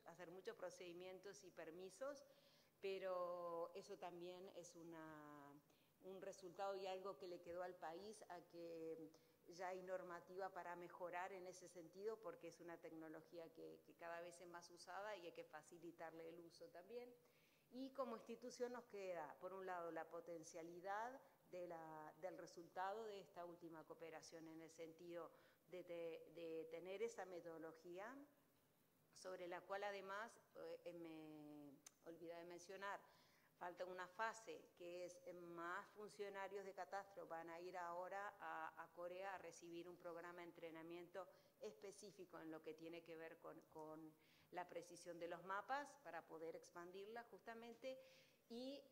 hacer muchos procedimientos y permisos, pero eso también es un resultado y algo que le quedó al país, a que ya hay normativa para mejorar en ese sentido, porque es una tecnología que cada vez es más usada y hay que facilitarle el uso también. Y como institución nos queda, por un lado, la potencialidad del resultado de esta última cooperación, en el sentido de tener esa metodología, sobre la cual además, me olvidé de mencionar, falta una fase que es más funcionarios de catastro van a ir ahora a Corea a recibir un programa de entrenamiento específico en lo que tiene que ver con la precisión de los mapas para poder expandirla justamente, y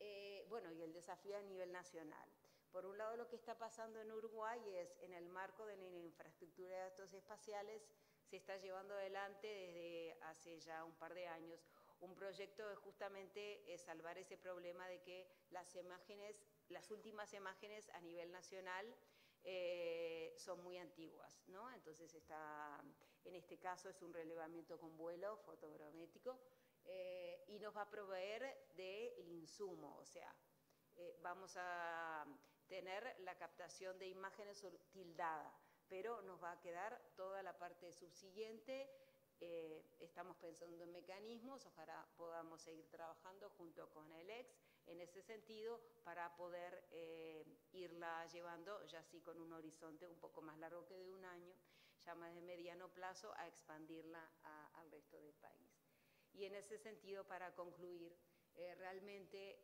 bueno, y el desafío a nivel nacional. Por un lado, lo que está pasando en Uruguay es, en el marco de la infraestructura de datos espaciales, se está llevando adelante desde hace ya un par de años un proyecto de justamente salvar ese problema de que las últimas imágenes a nivel nacional son muy antiguas, ¿no? Entonces en este caso es un relevamiento con vuelo fotogramétrico y nos va a proveer del insumo, o sea, vamos a tener la captación de imágenes tildada, pero nos va a quedar toda la parte subsiguiente. Estamos pensando en mecanismos, ojalá podamos seguir trabajando junto con el EX en ese sentido para poder irla llevando ya así con un horizonte un poco más largo que de un año, ya más de mediano plazo, a expandirla al resto del país. Y en ese sentido, para concluir, realmente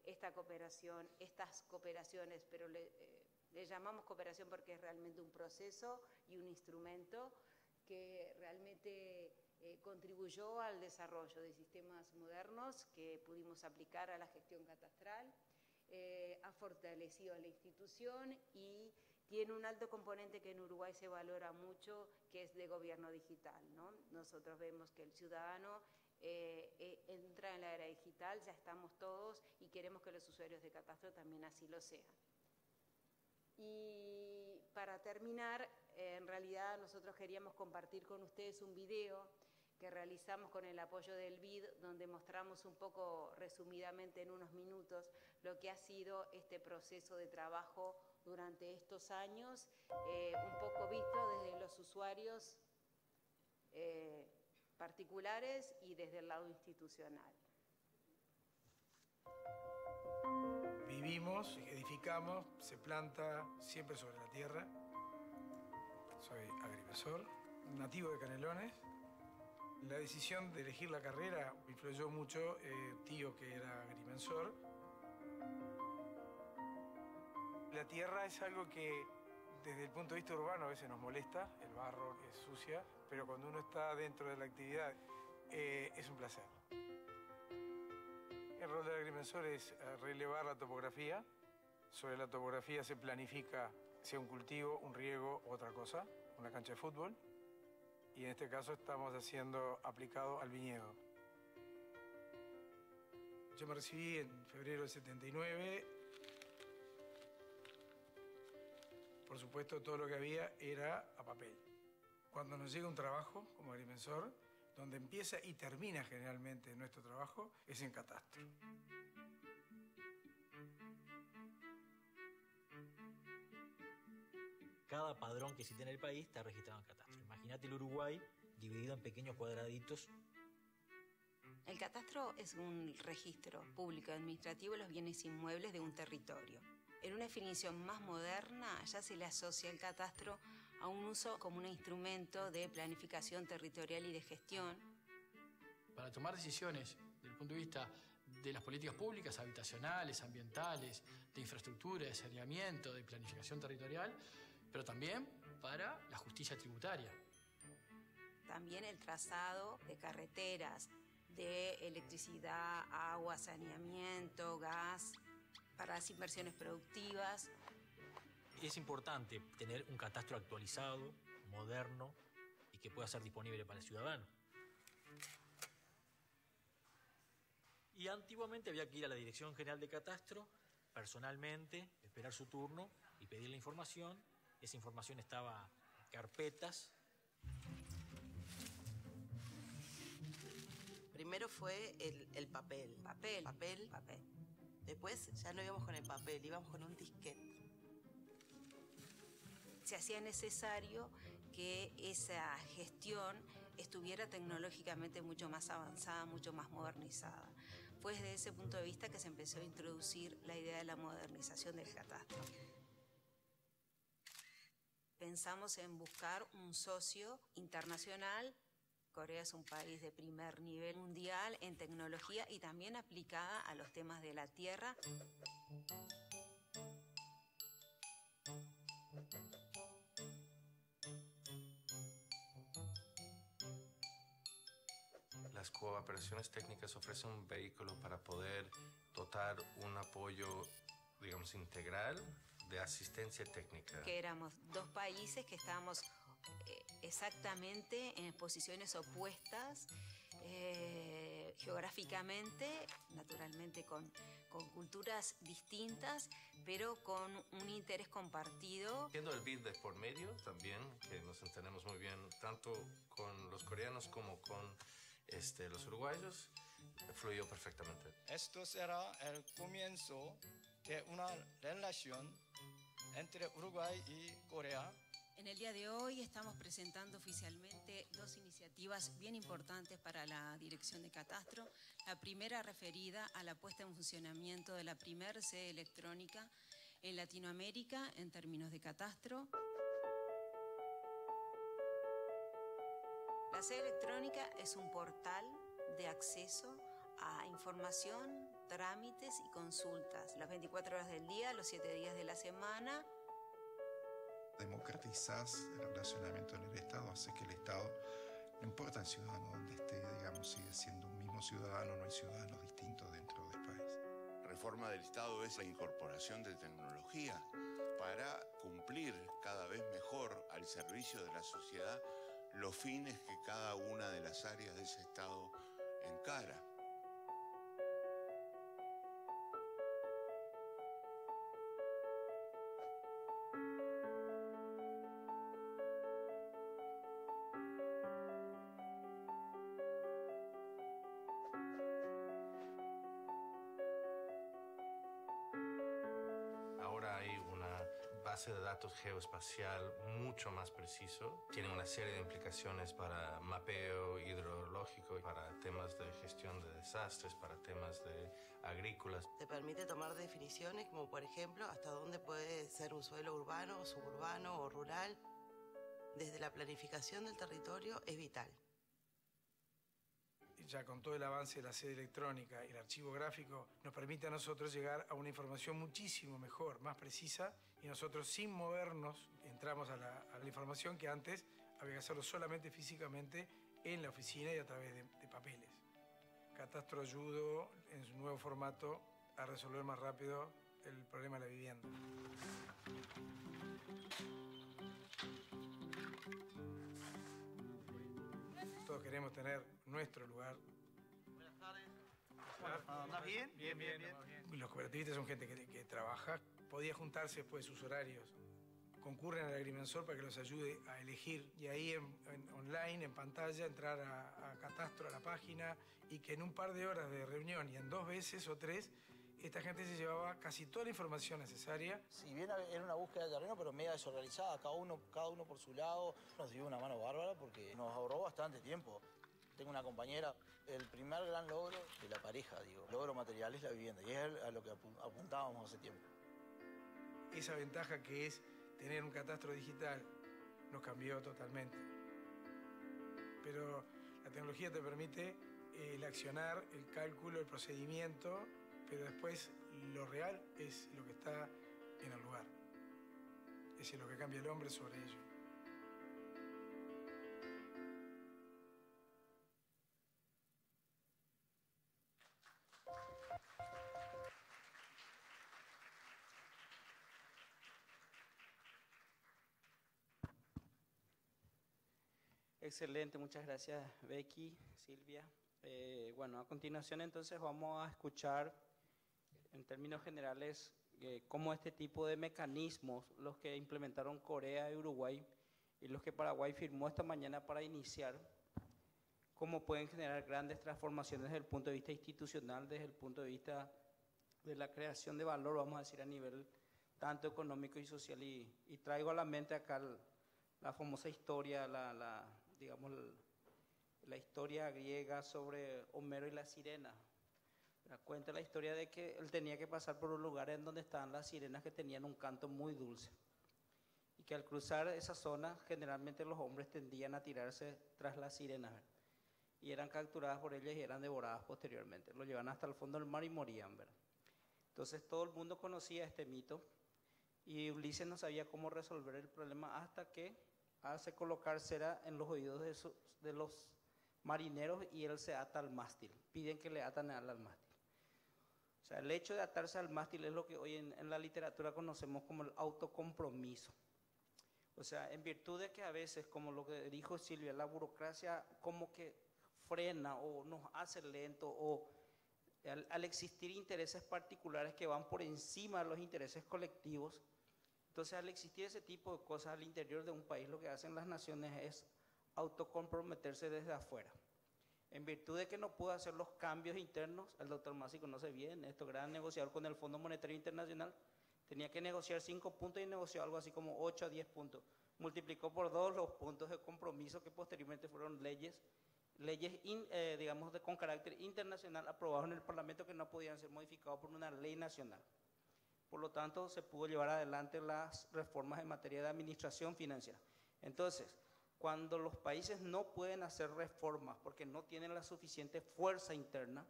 esta cooperación, estas cooperaciones, pero le llamamos cooperación porque es realmente un proceso y un instrumento que realmente contribuyó al desarrollo de sistemas modernos que pudimos aplicar a la gestión catastral, ha fortalecido a la institución y tiene un alto componente que en Uruguay se valora mucho, que es de gobierno digital, ¿no? Nosotros vemos que el ciudadano entra en la era digital, ya estamos todos y queremos que los usuarios de catastro también así lo sean. Y para terminar, en realidad nosotros queríamos compartir con ustedes un video que realizamos con el apoyo del BID, donde mostramos un poco resumidamente en unos minutos lo que ha sido este proceso de trabajo durante estos años, un poco visto desde los usuarios particulares y desde el lado institucional. Vivimos, edificamos, se planta siempre sobre la tierra. Soy agrimensor, nativo de Canelones. La decisión de elegir la carrera influyó mucho, tío que era agrimensor. La tierra es algo que desde el punto de vista urbano a veces nos molesta, el barro es sucia, pero cuando uno está dentro de la actividad es un placer. El rol del agrimensor es relevar la topografía. Sobre la topografía se planifica sea un cultivo, un riego u otra cosa, una cancha de fútbol. Y en este caso estamos haciendo aplicado al viñedo. Yo me recibí en febrero del 79. Por supuesto, todo lo que había era a papel. Cuando nos llega un trabajo como agrimensor, donde empieza y termina generalmente nuestro trabajo, es en catastro. Cada padrón que existe en el país está registrado en catastro. Imagínate el Uruguay dividido en pequeños cuadraditos. El catastro es un registro público administrativo de los bienes inmuebles de un territorio. En una definición más moderna, ya se le asocia el catastro a un uso como un instrumento de planificación territorial y de gestión. Para tomar decisiones desde el punto de vista de las políticas públicas, habitacionales, ambientales, de infraestructura, de saneamiento, de planificación territorial, pero también para la justicia tributaria. También el trazado de carreteras, de electricidad, agua, saneamiento, gas, para las inversiones productivas. Es importante tener un catastro actualizado, moderno y que pueda ser disponible para el ciudadano. Y antiguamente había que ir a la Dirección General de Catastro, personalmente, esperar su turno y pedir la información. Esa información estaba en carpetas. Primero fue el papel. Papel. Después ya no íbamos con el papel, íbamos con un disquete. Se hacía necesario que esa gestión estuviera tecnológicamente mucho más avanzada, mucho más modernizada. Fue desde ese punto de vista que se empezó a introducir la idea de la modernización del catastro. Pensamos en buscar un socio internacional. Corea es un país de primer nivel mundial en tecnología y también aplicada a los temas de la tierra. Las cooperaciones técnicas ofrecen un vehículo para poder dotar un apoyo, digamos, integral de asistencia técnica. Que éramos dos países que estábamos exactamente en posiciones opuestas, geográficamente, naturalmente con con culturas distintas, pero con un interés compartido. Siendo el BID de por medio también, que nos entendemos muy bien, tanto con los coreanos como con los uruguayos, fluyó perfectamente. Esto será el comienzo de una relación entre Uruguay y Corea. En el día de hoy estamos presentando oficialmente dos iniciativas bien importantes para la Dirección de Catastro. La primera referida a la puesta en funcionamiento de la primer sede electrónica en Latinoamérica en términos de catastro. La sede electrónica es un portal de acceso a información, trámites y consultas, las 24 horas del día, los 7 días de la semana. Democratizás el relacionamiento en el Estado, hace que el Estado, no importa el ciudadano donde esté, digamos, sigue siendo un mismo ciudadano, no hay ciudadanos distintos dentro del país. Reforma del Estado es la incorporación de tecnología para cumplir cada vez mejor al servicio de la sociedad los fines que cada una de las áreas de ese Estado encara. Ahora hay una base de datos geoespacial mucho más preciso. Tiene una serie de implicaciones para mapeo hidrológico, para temas de gestión de desastres, para temas de agrícolas. Te permite tomar definiciones como, por ejemplo, hasta dónde puede ser un suelo urbano, suburbano o rural. Desde la planificación del territorio es vital. Ya con todo el avance de la sede electrónica y el archivo gráfico, nos permite a nosotros llegar a una información muchísimo mejor, más precisa, y nosotros sin movernos entramos a la información que antes había que hacerlo solamente físicamente en la oficina y a través de papeles. Catastro ayudó en su nuevo formato a resolver más rápido el problema de la vivienda. Todos queremos tener nuestro lugar. Buenas tardes. ¿Andás bien? Bien. Los cooperativistas son gente que trabaja, podía juntarse después de sus horarios, concurren al agrimensor para que los ayude a elegir y ahí online, en pantalla, entrar a Catastro, a la página, y que en un par de horas de reunión y en 2 veces o 3, esta gente se llevaba casi toda la información necesaria. Si bien era una búsqueda de terreno, pero media desorganizada, cada uno por su lado, nos dio una mano bárbara porque nos ahorró bastante tiempo. Tengo una compañera, el primer gran logro de la pareja, logro material es la vivienda, y es a lo que apuntábamos hace tiempo. Esa ventaja que es tener un catastro digital nos cambió totalmente. Pero la tecnología te permite el accionar, el cálculo, el procedimiento, pero después lo real es lo que está en el lugar. Es lo que cambia el hombre sobre ello. Excelente, muchas gracias Becky, Silvia. Bueno, a continuación entonces vamos a escuchar en términos generales cómo este tipo de mecanismos, los que implementaron Corea y Uruguay y los que Paraguay firmó esta mañana para iniciar, cómo pueden generar grandes transformaciones desde el punto de vista institucional, desde el punto de vista de la creación de valor, vamos a decir, a nivel tanto económico y social. Y traigo a la mente acá la famosa historia, digamos, la historia griega sobre Homero y la sirena. Cuenta la historia de que él tenía que pasar por un lugar en donde estaban las sirenas que tenían un canto muy dulce. Y que al cruzar esa zona, generalmente los hombres tendían a tirarse tras las sirenas. Y eran capturadas por ellas y eran devoradas posteriormente. Lo llevaban hasta el fondo del mar y morían, ¿verdad? Entonces todo el mundo conocía este mito y Ulises no sabía cómo resolver el problema hasta que hace colocar cera en los oídos de los marineros y él se ata al mástil. Piden que le atan al mástil. O sea, el hecho de atarse al mástil es lo que hoy en la literatura conocemos como el autocompromiso. O sea, en virtud de que a veces, como lo que dijo Silvia, la burocracia como que frena o nos hace lento o al existir intereses particulares que van por encima de los intereses colectivos, entonces al existir ese tipo de cosas al interior de un país, lo que hacen las naciones es autocomprometerse desde afuera. En virtud de que no pudo hacer los cambios internos, el doctor Masi conoce bien esto, gran negociador con el Fondo Monetario Internacional, tenía que negociar 5 puntos y negoció algo así como 8 a 10 puntos. Multiplicó por 2 los puntos de compromiso que posteriormente fueron leyes digamos, con carácter internacional aprobados en el Parlamento que no podían ser modificados por una ley nacional. Por lo tanto, se pudo llevar adelante las reformas en materia de administración financiera. Entonces, cuando los países no pueden hacer reformas porque no tienen la suficiente fuerza interna,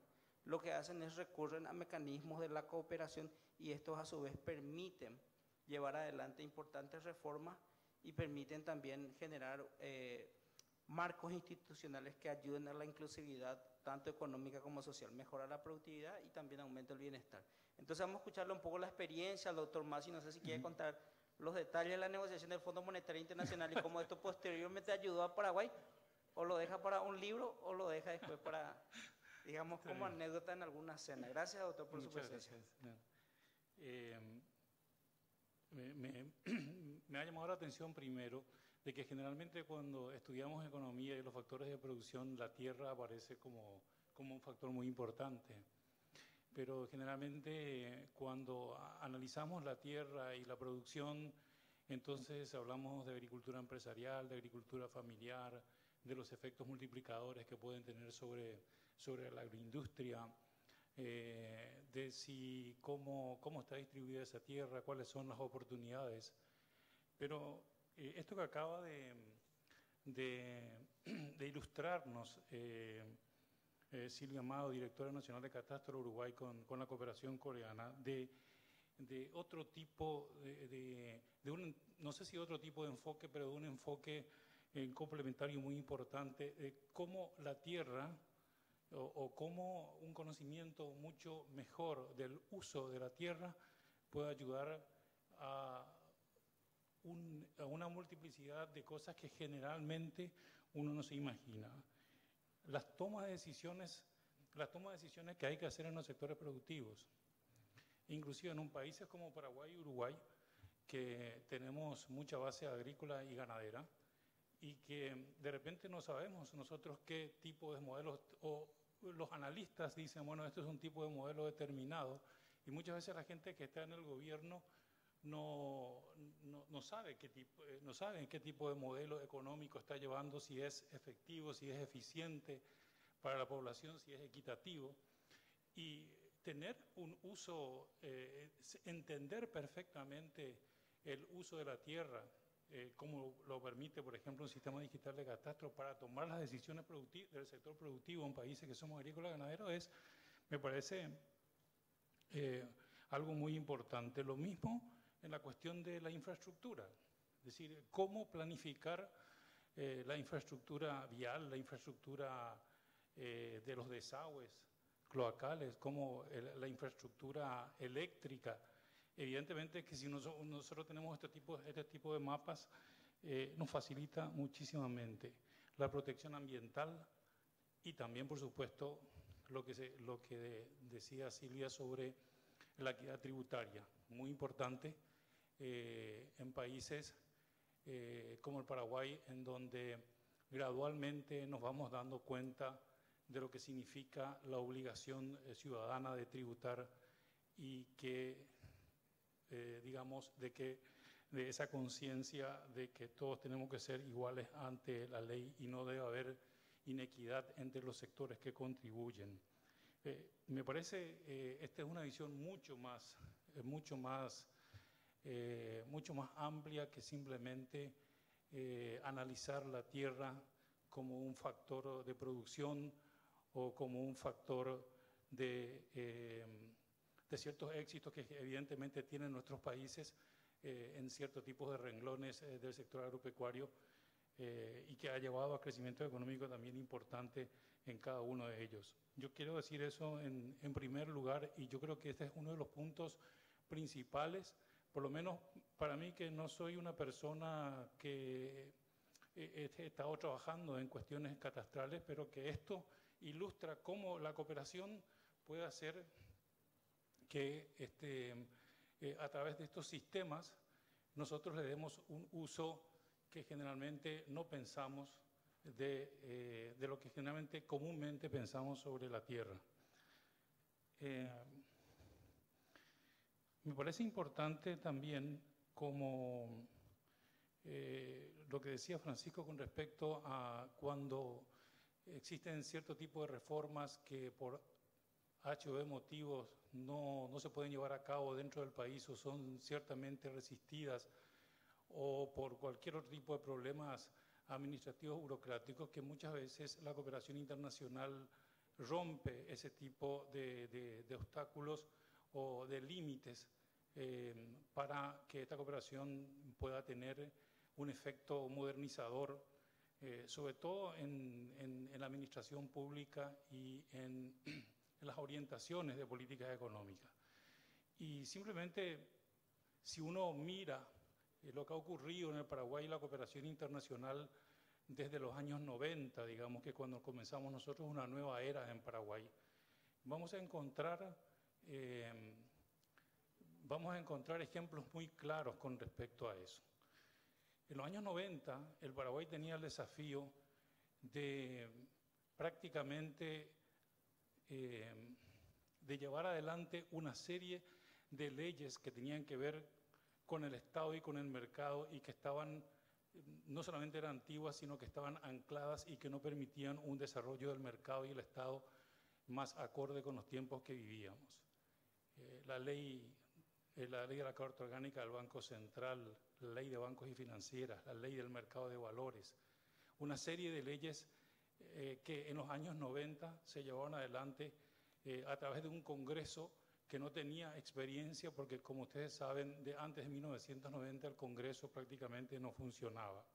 lo que hacen es recurren a mecanismos de la cooperación y estos a su vez permiten llevar adelante importantes reformas y permiten también generar marcos institucionales que ayuden a la inclusividad tanto económica como social, mejorar la productividad y también aumenta el bienestar. Entonces vamos a escucharle un poco la experiencia al doctor Masi, no sé si quiere contar los detalles de la negociación del Fondo Monetario Internacional y cómo esto posteriormente ayudó a Paraguay, o lo deja para un libro o lo deja después para, digamos, como anécdota en alguna cena. Gracias, doctor, por su presencia. Me ha llamado la atención primero de que generalmente cuando estudiamos economía y los factores de producción, la tierra aparece como un factor muy importante. Pero generalmente cuando analizamos la tierra y la producción, entonces hablamos de agricultura empresarial, de agricultura familiar, de los efectos multiplicadores que pueden tener sobre la agroindustria, de cómo está distribuida esa tierra, cuáles son las oportunidades. Pero esto que acaba de ilustrarnos Silvia Amado, directora nacional de Catastro Uruguay, con la cooperación coreana, de otro tipo, no sé si otro tipo de enfoque, pero de un enfoque complementario muy importante, de cómo la tierra o cómo un conocimiento mucho mejor del uso de la tierra puede ayudar a una multiplicidad de cosas que generalmente uno no se imagina. Las tomas de decisiones que hay que hacer en los sectores productivos, inclusive en países como Paraguay y Uruguay, que tenemos mucha base agrícola y ganadera, y que de repente no sabemos nosotros qué tipo de modelos, o los analistas dicen, bueno, esto es un tipo de modelo determinado, y muchas veces la gente que está en el gobierno no sabe en qué tipo de modelo económico está llevando, si es efectivo, si es eficiente para la población, si es equitativo. Y tener un uso, entender perfectamente el uso de la tierra, como lo permite, por ejemplo, un sistema digital de catastro para tomar las decisiones del sector productivo en países que somos agrícolas y ganaderos, me parece algo muy importante. Lo mismo en la cuestión de la infraestructura, es decir, cómo planificar la infraestructura vial, la infraestructura de los desagües cloacales, como la infraestructura eléctrica. Evidentemente que si nosotros tenemos este tipo de mapas, nos facilita muchísimamente la protección ambiental y también, por supuesto, lo que decía Silvia sobre la equidad tributaria, muy importante en países como el Paraguay, en donde gradualmente nos vamos dando cuenta de lo que significa la obligación ciudadana de tributar y que, digamos, de esa conciencia de que todos tenemos que ser iguales ante la ley y no debe haber inequidad entre los sectores que contribuyen. Me parece esta es una visión mucho más amplia que simplemente analizar la tierra como un factor de producción o como un factor de ciertos éxitos que evidentemente tienen nuestros países en ciertos tipos de renglones del sector agropecuario y que ha llevado a crecimiento económico también importante en cada uno de ellos. Yo quiero decir eso en primer lugar, y yo creo que este es uno de los puntos principales, por lo menos para mí, que no soy una persona que he estado trabajando en cuestiones catastrales, pero que esto ilustra cómo la cooperación puede hacer que a través de estos sistemas nosotros le demos un uso que generalmente no pensamos de lo que generalmente comúnmente pensamos sobre la Tierra. Me parece importante también como lo que decía Francisco con respecto a cuando existen cierto tipo de reformas que por H o B motivos no se pueden llevar a cabo dentro del país o son ciertamente resistidas o por cualquier otro tipo de problemas administrativos burocráticos, que muchas veces la cooperación internacional rompe ese tipo de obstáculos o de límites para que esta cooperación pueda tener un efecto modernizador, sobre todo en la administración pública y en las orientaciones de políticas económicas. Y simplemente, si uno mira lo que ha ocurrido en el Paraguay y la cooperación internacional desde los años 90, digamos que cuando comenzamos nosotros una nueva era en Paraguay, vamos a encontrar ejemplos muy claros con respecto a eso. En los años 90, el Paraguay tenía el desafío de prácticamente de llevar adelante una serie de leyes que tenían que ver con el Estado y con el mercado y que estaban, no solamente eran antiguas, sino que estaban ancladas y que no permitían un desarrollo del mercado y el Estado más acorde con los tiempos que vivíamos. La ley de la Carta Orgánica del Banco Central, la ley de bancos y financieras, la ley del mercado de valores, una serie de leyes que en los años 90 se llevaron adelante a través de un Congreso que no tenía experiencia, porque como ustedes saben, antes de 1990 el Congreso prácticamente no funcionaba.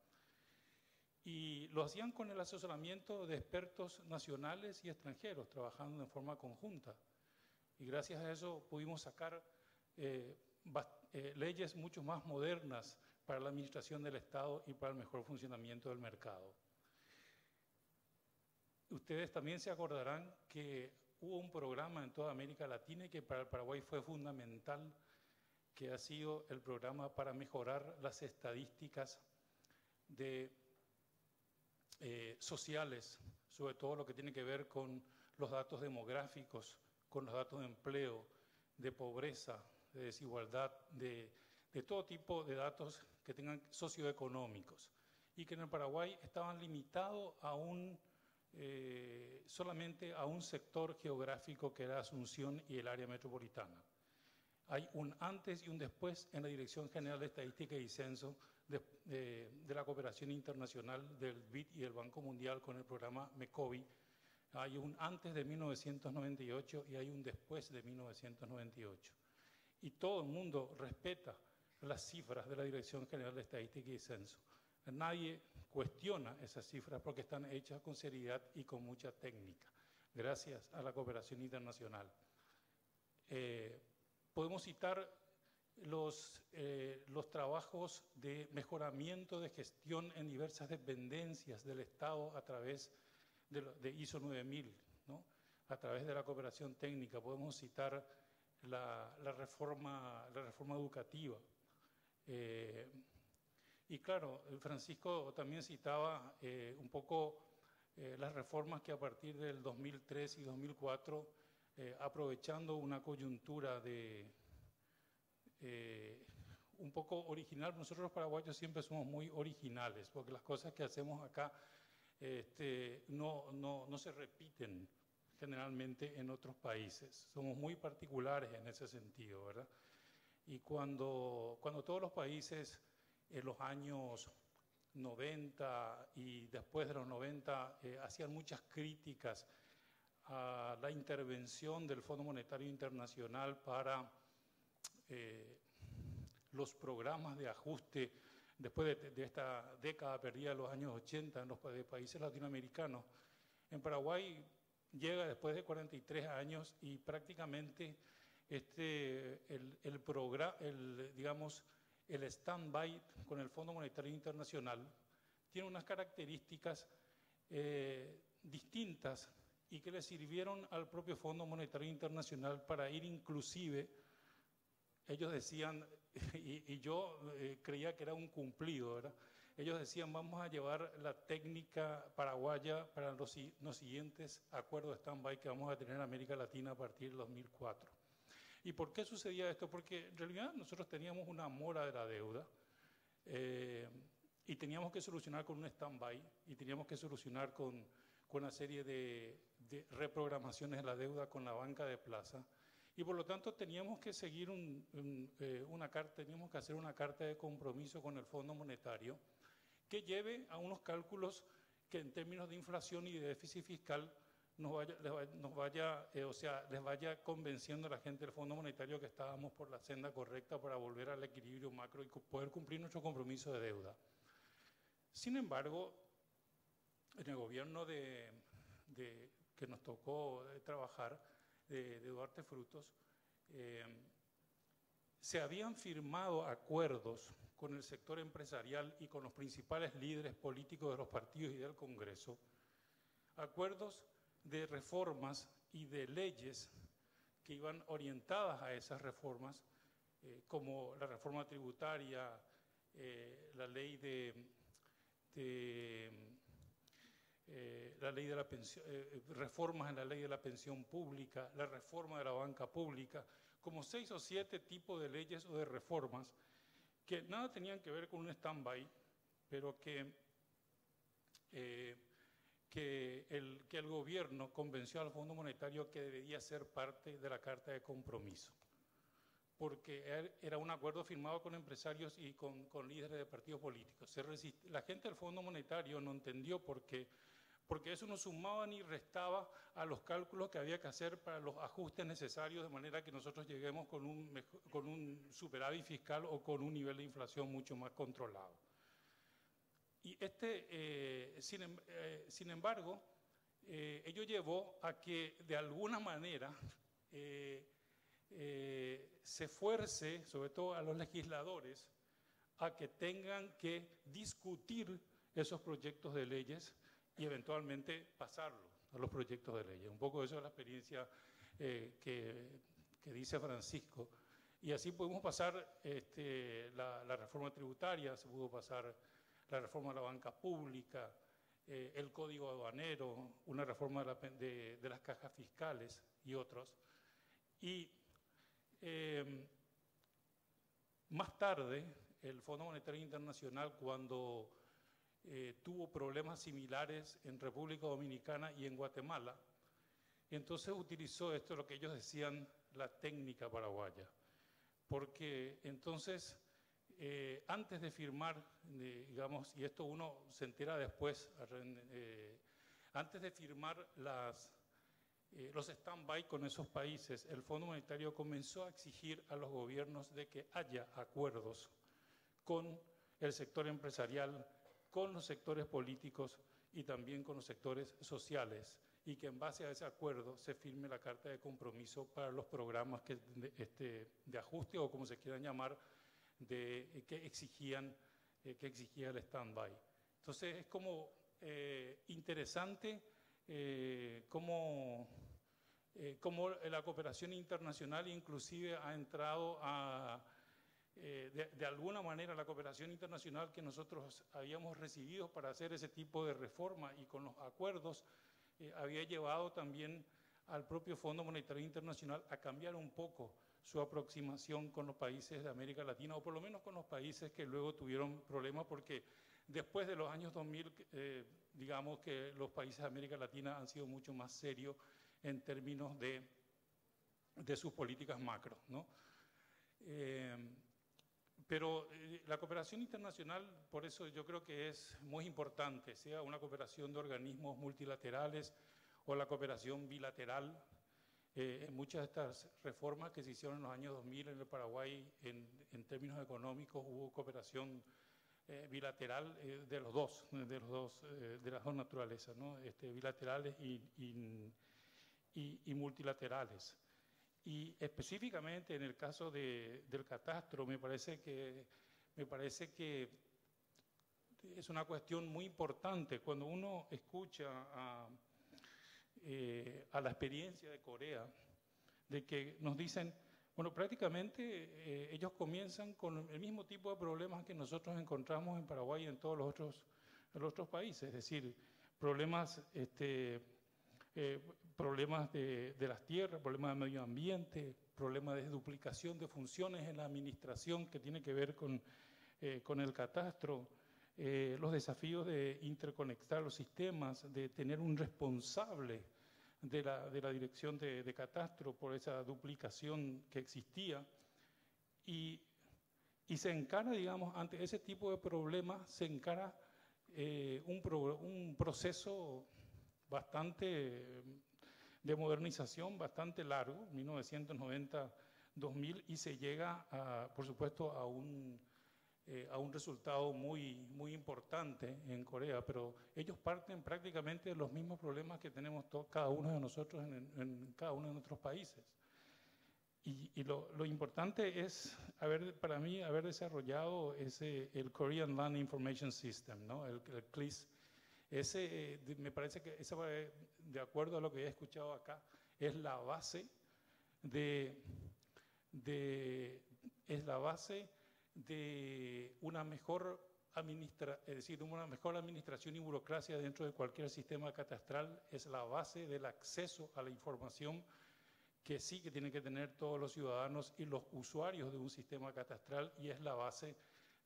Y lo hacían con el asesoramiento de expertos nacionales y extranjeros, trabajando en forma conjunta. Y gracias a eso pudimos sacar leyes mucho más modernas para la administración del Estado y para el mejor funcionamiento del mercado. Ustedes también se acordarán que hubo un programa en toda América Latina y que para el Paraguay fue fundamental, que ha sido el programa para mejorar las estadísticas sociales, sobre todo lo que tiene que ver con los datos demográficos, con los datos de empleo, de pobreza, de desigualdad, de todo tipo de datos que tengan socioeconómicos, y que en el Paraguay estaban limitados a solamente a un sector geográfico que era Asunción y el área metropolitana. Hay un antes y un después en la Dirección General de Estadística y Censo de la Cooperación Internacional del BID y del Banco Mundial con el programa MECOBI. Hay un antes de 1998 y hay un después de 1998. Y todo el mundo respeta las cifras de la Dirección General de Estadística y Censo. Nadie cuestiona esas cifras porque están hechas con seriedad y con mucha técnica, gracias a la cooperación internacional. Podemos citar los trabajos de mejoramiento de gestión en diversas dependencias del Estado a través de ISO 9000, ¿no? A través de la cooperación técnica. Podemos citar la reforma educativa. Y claro, Francisco también citaba un poco las reformas que a partir del 2003 y 2004, aprovechando una coyuntura un poco original. Nosotros los paraguayos siempre somos muy originales, porque las cosas que hacemos acá no se repiten generalmente en otros países. Somos muy particulares en ese sentido, ¿verdad? Y cuando todos los países en los años 90 y después de los 90 hacían muchas críticas a la intervención del Fondo Monetario Internacional para los programas de ajuste después de esta década perdida de los años 80 en los países latinoamericanos. En Paraguay llega después de 43 años y prácticamente el stand-by con el Fondo Monetario Internacional tiene unas características distintas y que le sirvieron al propio Fondo Monetario Internacional para ir inclusive, ellos decían, y yo creía que era un cumplido, ¿verdad? Ellos decían, vamos a llevar la técnica paraguaya para los siguientes acuerdos de stand-by que vamos a tener en América Latina a partir del 2004. ¿Y por qué sucedía esto? Porque en realidad nosotros teníamos una mora de la deuda y teníamos que solucionar con un stand-by y teníamos que solucionar con una serie de reprogramaciones de la deuda con la banca de plaza. Y por lo tanto teníamos que seguir teníamos que hacer una carta de compromiso con el Fondo Monetario que lleve a unos cálculos que en términos de inflación y de déficit fiscal les vaya convenciendo a la gente del Fondo Monetario que estábamos por la senda correcta para volver al equilibrio macro y poder cumplir nuestro compromiso de deuda. Sin embargo, en el gobierno que nos tocó trabajar, de Duarte Frutos, se habían firmado acuerdos con el sector empresarial y con los principales líderes políticos de los partidos y del Congreso, acuerdos de reformas y de leyes que iban orientadas a esas reformas, como la reforma tributaria, la ley de la pensión, reformas en la ley de la pensión pública, la reforma de la banca pública, como 6 o 7 tipos de leyes o de reformas que nada tenían que ver con un stand-by, pero que el gobierno convenció al Fondo Monetario que debería ser parte de la Carta de Compromiso, porque era un acuerdo firmado con empresarios y con líderes de partidos políticos. La gente del Fondo Monetario no entendió porque eso no sumaba ni restaba a los cálculos que había que hacer para los ajustes necesarios, de manera que nosotros lleguemos con un superávit fiscal o con un nivel de inflación mucho más controlado. Y sin embargo, ello llevó a que de alguna manera se fuerce, sobre todo a los legisladores, a que tengan que discutir esos proyectos de leyes y eventualmente pasarlos a los proyectos de ley. Un poco eso es la experiencia que dice Francisco. Y así pudimos pasar la reforma tributaria, se pudo pasar la reforma de la banca pública, el código aduanero, una reforma de las cajas fiscales y otros. Y más tarde, el Fondo Monetario Internacional, cuando tuvo problemas similares en República Dominicana y en Guatemala, entonces utilizó esto, lo que ellos decían, la técnica paraguaya. Porque entonces, antes de firmar, digamos, y esto uno se entera después, antes de firmar los stand-by con esos países, el Fondo Monetario comenzó a exigir a los gobiernos de que haya acuerdos con el sector empresarial, con los sectores políticos y también con los sectores sociales, y que en base a ese acuerdo se firme la Carta de Compromiso para los programas de ajuste o como se quieran llamar, que exigía el stand-by. Entonces es como interesante cómo la cooperación internacional inclusive ha entrado de alguna manera la cooperación internacional que nosotros habíamos recibido para hacer ese tipo de reforma y con los acuerdos había llevado también al propio Fondo Monetario Internacional a cambiar un poco su aproximación con los países de América Latina, o por lo menos con los países que luego tuvieron problemas, porque después de los años 2000, digamos que los países de América Latina han sido mucho más serios en términos de sus políticas macro, ¿no? Pero la cooperación internacional, por eso yo creo que es muy importante, sea una cooperación de organismos multilaterales o la cooperación bilateral. En muchas de estas reformas que se hicieron en los años 2000 en el Paraguay, en términos económicos, hubo cooperación bilateral de las dos naturalezas, ¿no? Bilaterales y multilaterales. Y específicamente en el caso del catastro, me parece que es una cuestión muy importante. Cuando uno escucha a la experiencia de Corea, de que nos dicen, bueno, prácticamente ellos comienzan con el mismo tipo de problemas que nosotros encontramos en Paraguay y en todos los otros países, es decir, problemas, problemas de las tierras, problemas de medio ambiente, problemas de duplicación de funciones en la administración que tiene que ver con el catastro, los desafíos de interconectar los sistemas, de tener un responsable de la dirección de catastro por esa duplicación que existía. Y se encara, digamos, ante ese tipo de problemas, se encara un proceso bastante de modernización bastante largo, 1990-2000, y se llega, por supuesto, a un resultado muy importante en Corea, pero ellos parten prácticamente de los mismos problemas que tenemos cada uno de nosotros en cada uno de nuestros países. Y lo importante es, para mí, haber desarrollado el Korean Land Information System, ¿no? el CLIS. Me parece que de acuerdo a lo que he escuchado acá, es la base de una mejor administración y burocracia dentro de cualquier sistema catastral. Es la base del acceso a la información que sí que tienen que tener todos los ciudadanos y los usuarios de un sistema catastral, y es la base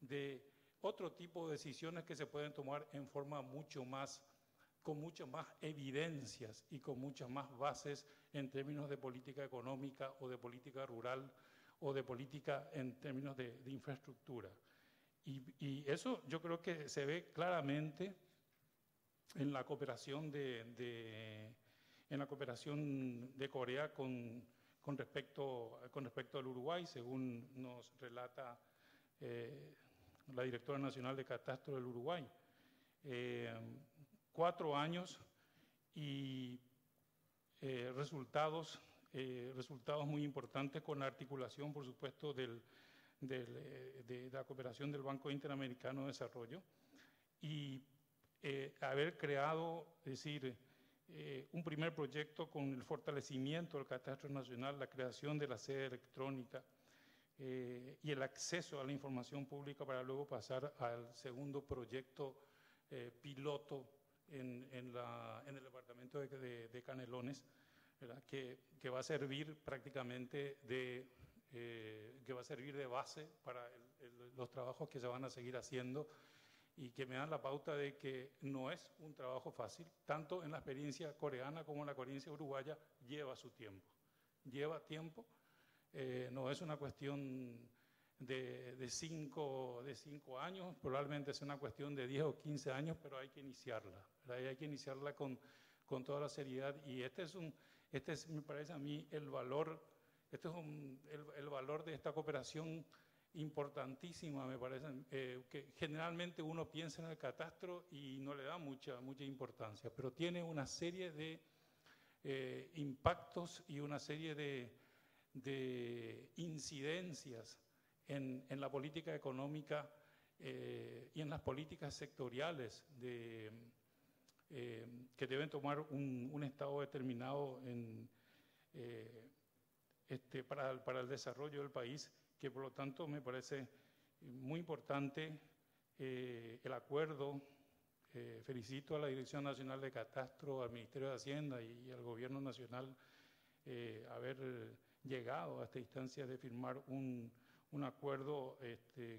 de otro tipo de decisiones que se pueden tomar en forma con muchas más evidencias y con muchas más bases en términos de política económica o de política rural o de política en términos de infraestructura. Y eso yo creo que se ve claramente en la cooperación de Corea con respecto al Uruguay, según nos relata la directora nacional de Catastro del Uruguay. 4 años y resultados muy importantes, con la articulación, por supuesto, de la cooperación del Banco Interamericano de Desarrollo, y haber creado, es decir, un primer proyecto con el fortalecimiento del catastro nacional, la creación de la sede electrónica y el acceso a la información pública, para luego pasar al segundo proyecto piloto en el departamento de Canelones, ¿verdad? Que va a servir prácticamente de base para los trabajos que se van a seguir haciendo, y que me dan la pauta de que no es un trabajo fácil. Tanto en la experiencia coreana como en la experiencia uruguaya lleva su tiempo. Lleva tiempo, no es una cuestión de 5 años, probablemente es una cuestión de 10 o 15 años, pero hay que iniciarla, ¿verdad? Hay que iniciarla con toda la seriedad, y este es, me parece a mí, el valor de esta cooperación importantísima, me parece, que generalmente uno piensa en el catastro y no le da mucha importancia, pero tiene una serie de impactos y una serie de incidencias en la política económica y en las políticas sectoriales que deben tomar un Estado determinado para el desarrollo del país, que por lo tanto me parece muy importante el acuerdo. Felicito a la Dirección Nacional de Catastro, al Ministerio de Hacienda y al Gobierno Nacional haber llegado a esta instancia de firmar un acuerdo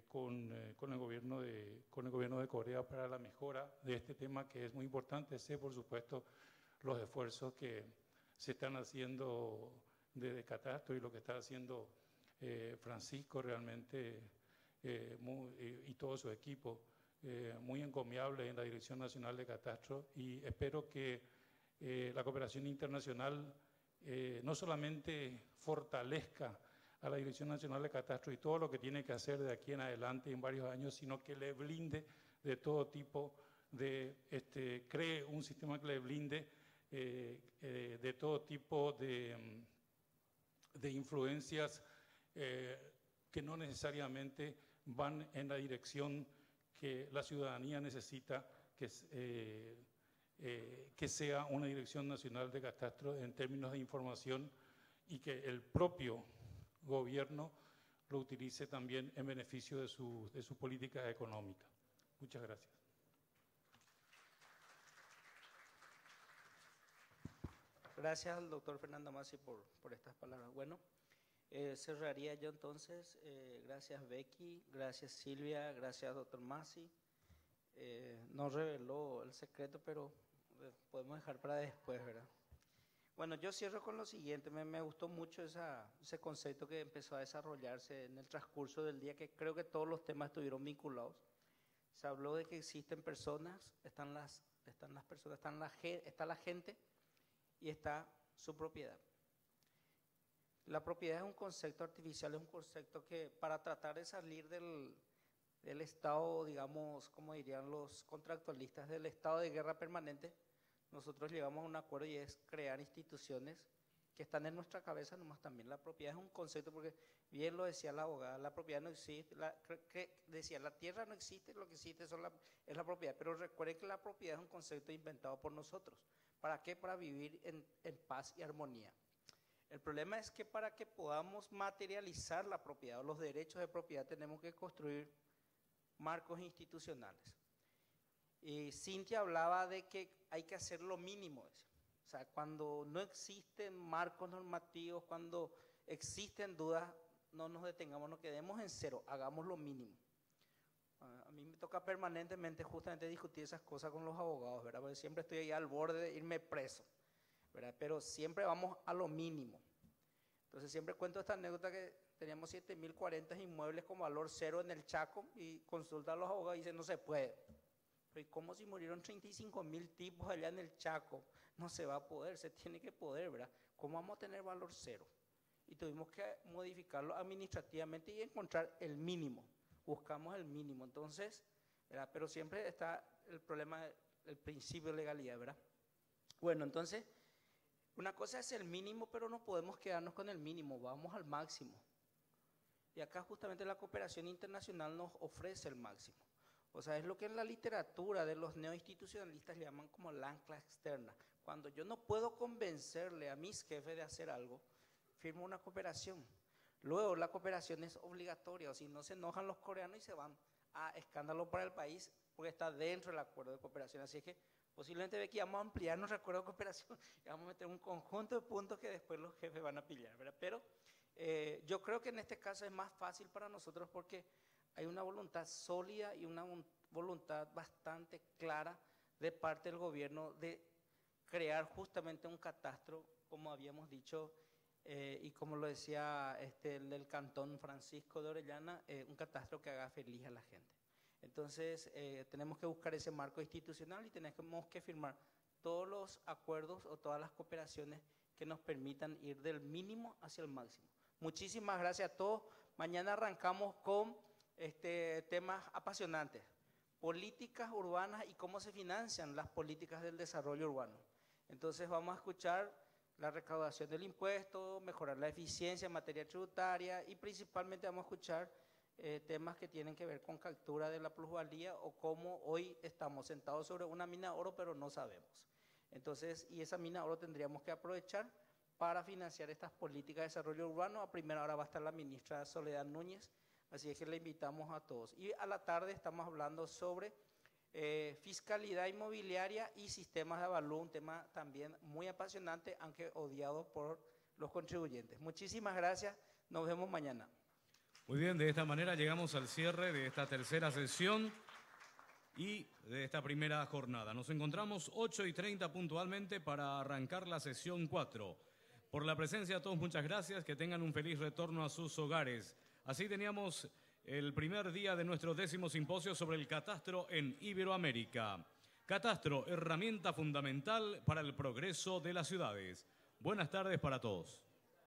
con el gobierno de Corea para la mejora de este tema, que es muy importante. Sé, por supuesto, los esfuerzos que se están haciendo desde Catastro y lo que está haciendo Francisco, realmente, y todo su equipo, muy encomiable en la Dirección Nacional de Catastro, y espero que la cooperación internacional no solamente fortalezca a la Dirección Nacional de Catastro y todo lo que tiene que hacer de aquí en adelante en varios años, sino que le blinde de todo tipo cree un sistema que le blinde de todo tipo de influencias que no necesariamente van en la dirección que la ciudadanía necesita, que que sea una Dirección Nacional de Catastro en términos de información y que el propio gobierno lo utilice también en beneficio de su política económica. Muchas gracias. Gracias al doctor Fernando Masi por estas palabras. Bueno, cerraría yo entonces. Gracias Becky, gracias Silvia, gracias doctor Masi. No reveló el secreto, pero podemos dejar para después, ¿verdad? Bueno, yo cierro con lo siguiente. Me gustó mucho ese concepto que empezó a desarrollarse en el transcurso del día, que creo que todos los temas estuvieron vinculados. Se habló de que existen personas, están las personas, está la gente y está su propiedad. La propiedad es un concepto artificial, es un concepto que para tratar de salir del estado, digamos, como dirían los contractualistas, del estado de guerra permanente, nosotros llegamos a un acuerdo y es crear instituciones que están en nuestra cabeza, nomás también la propiedad es un concepto, porque bien lo decía la abogada, la propiedad no existe, decía la tierra no existe, lo que existe es la propiedad, pero recuerden que la propiedad es un concepto inventado por nosotros. ¿Para qué? Para vivir en paz y armonía. El problema es que para que podamos materializar la propiedad o los derechos de propiedad tenemos que construir marcos institucionales. Y Cintia hablaba de que hay que hacer lo mínimo. O sea, cuando no existen marcos normativos, cuando existen dudas, no nos detengamos, no quedemos en cero, hagamos lo mínimo. A mí me toca permanentemente justamente discutir esas cosas con los abogados, ¿verdad? Porque siempre estoy ahí al borde de irme preso, ¿verdad? Pero siempre vamos a lo mínimo. Entonces siempre cuento esta anécdota que teníamos 7.040 inmuebles con valor cero en el Chaco y consulta a los abogados y dicen no se puede. Pero ¿y cómo si murieron 35.000 tipos allá en el Chaco? No se va a poder, se tiene que poder, ¿verdad? ¿Cómo vamos a tener valor cero? Y tuvimos que modificarlo administrativamente y encontrar el mínimo. Buscamos el mínimo, entonces, ¿verdad? Pero siempre está el problema del principio de legalidad, ¿verdad? Bueno, entonces, una cosa es el mínimo, pero no podemos quedarnos con el mínimo, vamos al máximo. Y acá justamente la cooperación internacional nos ofrece el máximo. O sea, es lo que en la literatura de los neoinstitucionalistas le llaman como la ancla externa. Cuando yo no puedo convencerle a mis jefes de hacer algo, firmo una cooperación. Luego la cooperación es obligatoria, o si no se enojan los coreanos y se van a escándalo para el país porque está dentro del acuerdo de cooperación. Así es que posiblemente ve que vamos a ampliar nuestro acuerdo de cooperación y vamos a meter un conjunto de puntos que después los jefes van a pillar, ¿verdad? Pero yo creo que en este caso es más fácil para nosotros porque hay una voluntad sólida y una voluntad bastante clara de parte del gobierno de crear justamente un catastro, como habíamos dicho, y como lo decía el del Cantón Francisco de Orellana, un catastro que haga feliz a la gente. Entonces, tenemos que buscar ese marco institucional y tenemos que firmar todos los acuerdos o todas las cooperaciones que nos permitan ir del mínimo hacia el máximo. Muchísimas gracias a todos. Mañana arrancamos con temas apasionantes, políticas urbanas y cómo se financian las políticas del desarrollo urbano. Entonces vamos a escuchar la recaudación del impuesto, mejorar la eficiencia en materia tributaria y principalmente vamos a escuchar temas que tienen que ver con captura de la plusvalía o cómo hoy estamos sentados sobre una mina de oro pero no sabemos. Entonces, y esa mina de oro tendríamos que aprovechar para financiar estas políticas de desarrollo urbano. A primera hora va a estar la ministra Soledad Núñez, así es que le invitamos a todos. Y a la tarde estamos hablando sobre fiscalidad inmobiliaria y sistemas de avalúo, un tema también muy apasionante, aunque odiado por los contribuyentes. Muchísimas gracias, nos vemos mañana. Muy bien, de esta manera llegamos al cierre de esta tercera sesión y de esta primera jornada. Nos encontramos 8:30 puntualmente para arrancar la sesión 4. Por la presencia de todos, muchas gracias, que tengan un feliz retorno a sus hogares. Así teníamos el primer día de nuestro 10º simposio sobre el catastro en Iberoamérica. Catastro, herramienta fundamental para el progreso de las ciudades. Buenas tardes para todos.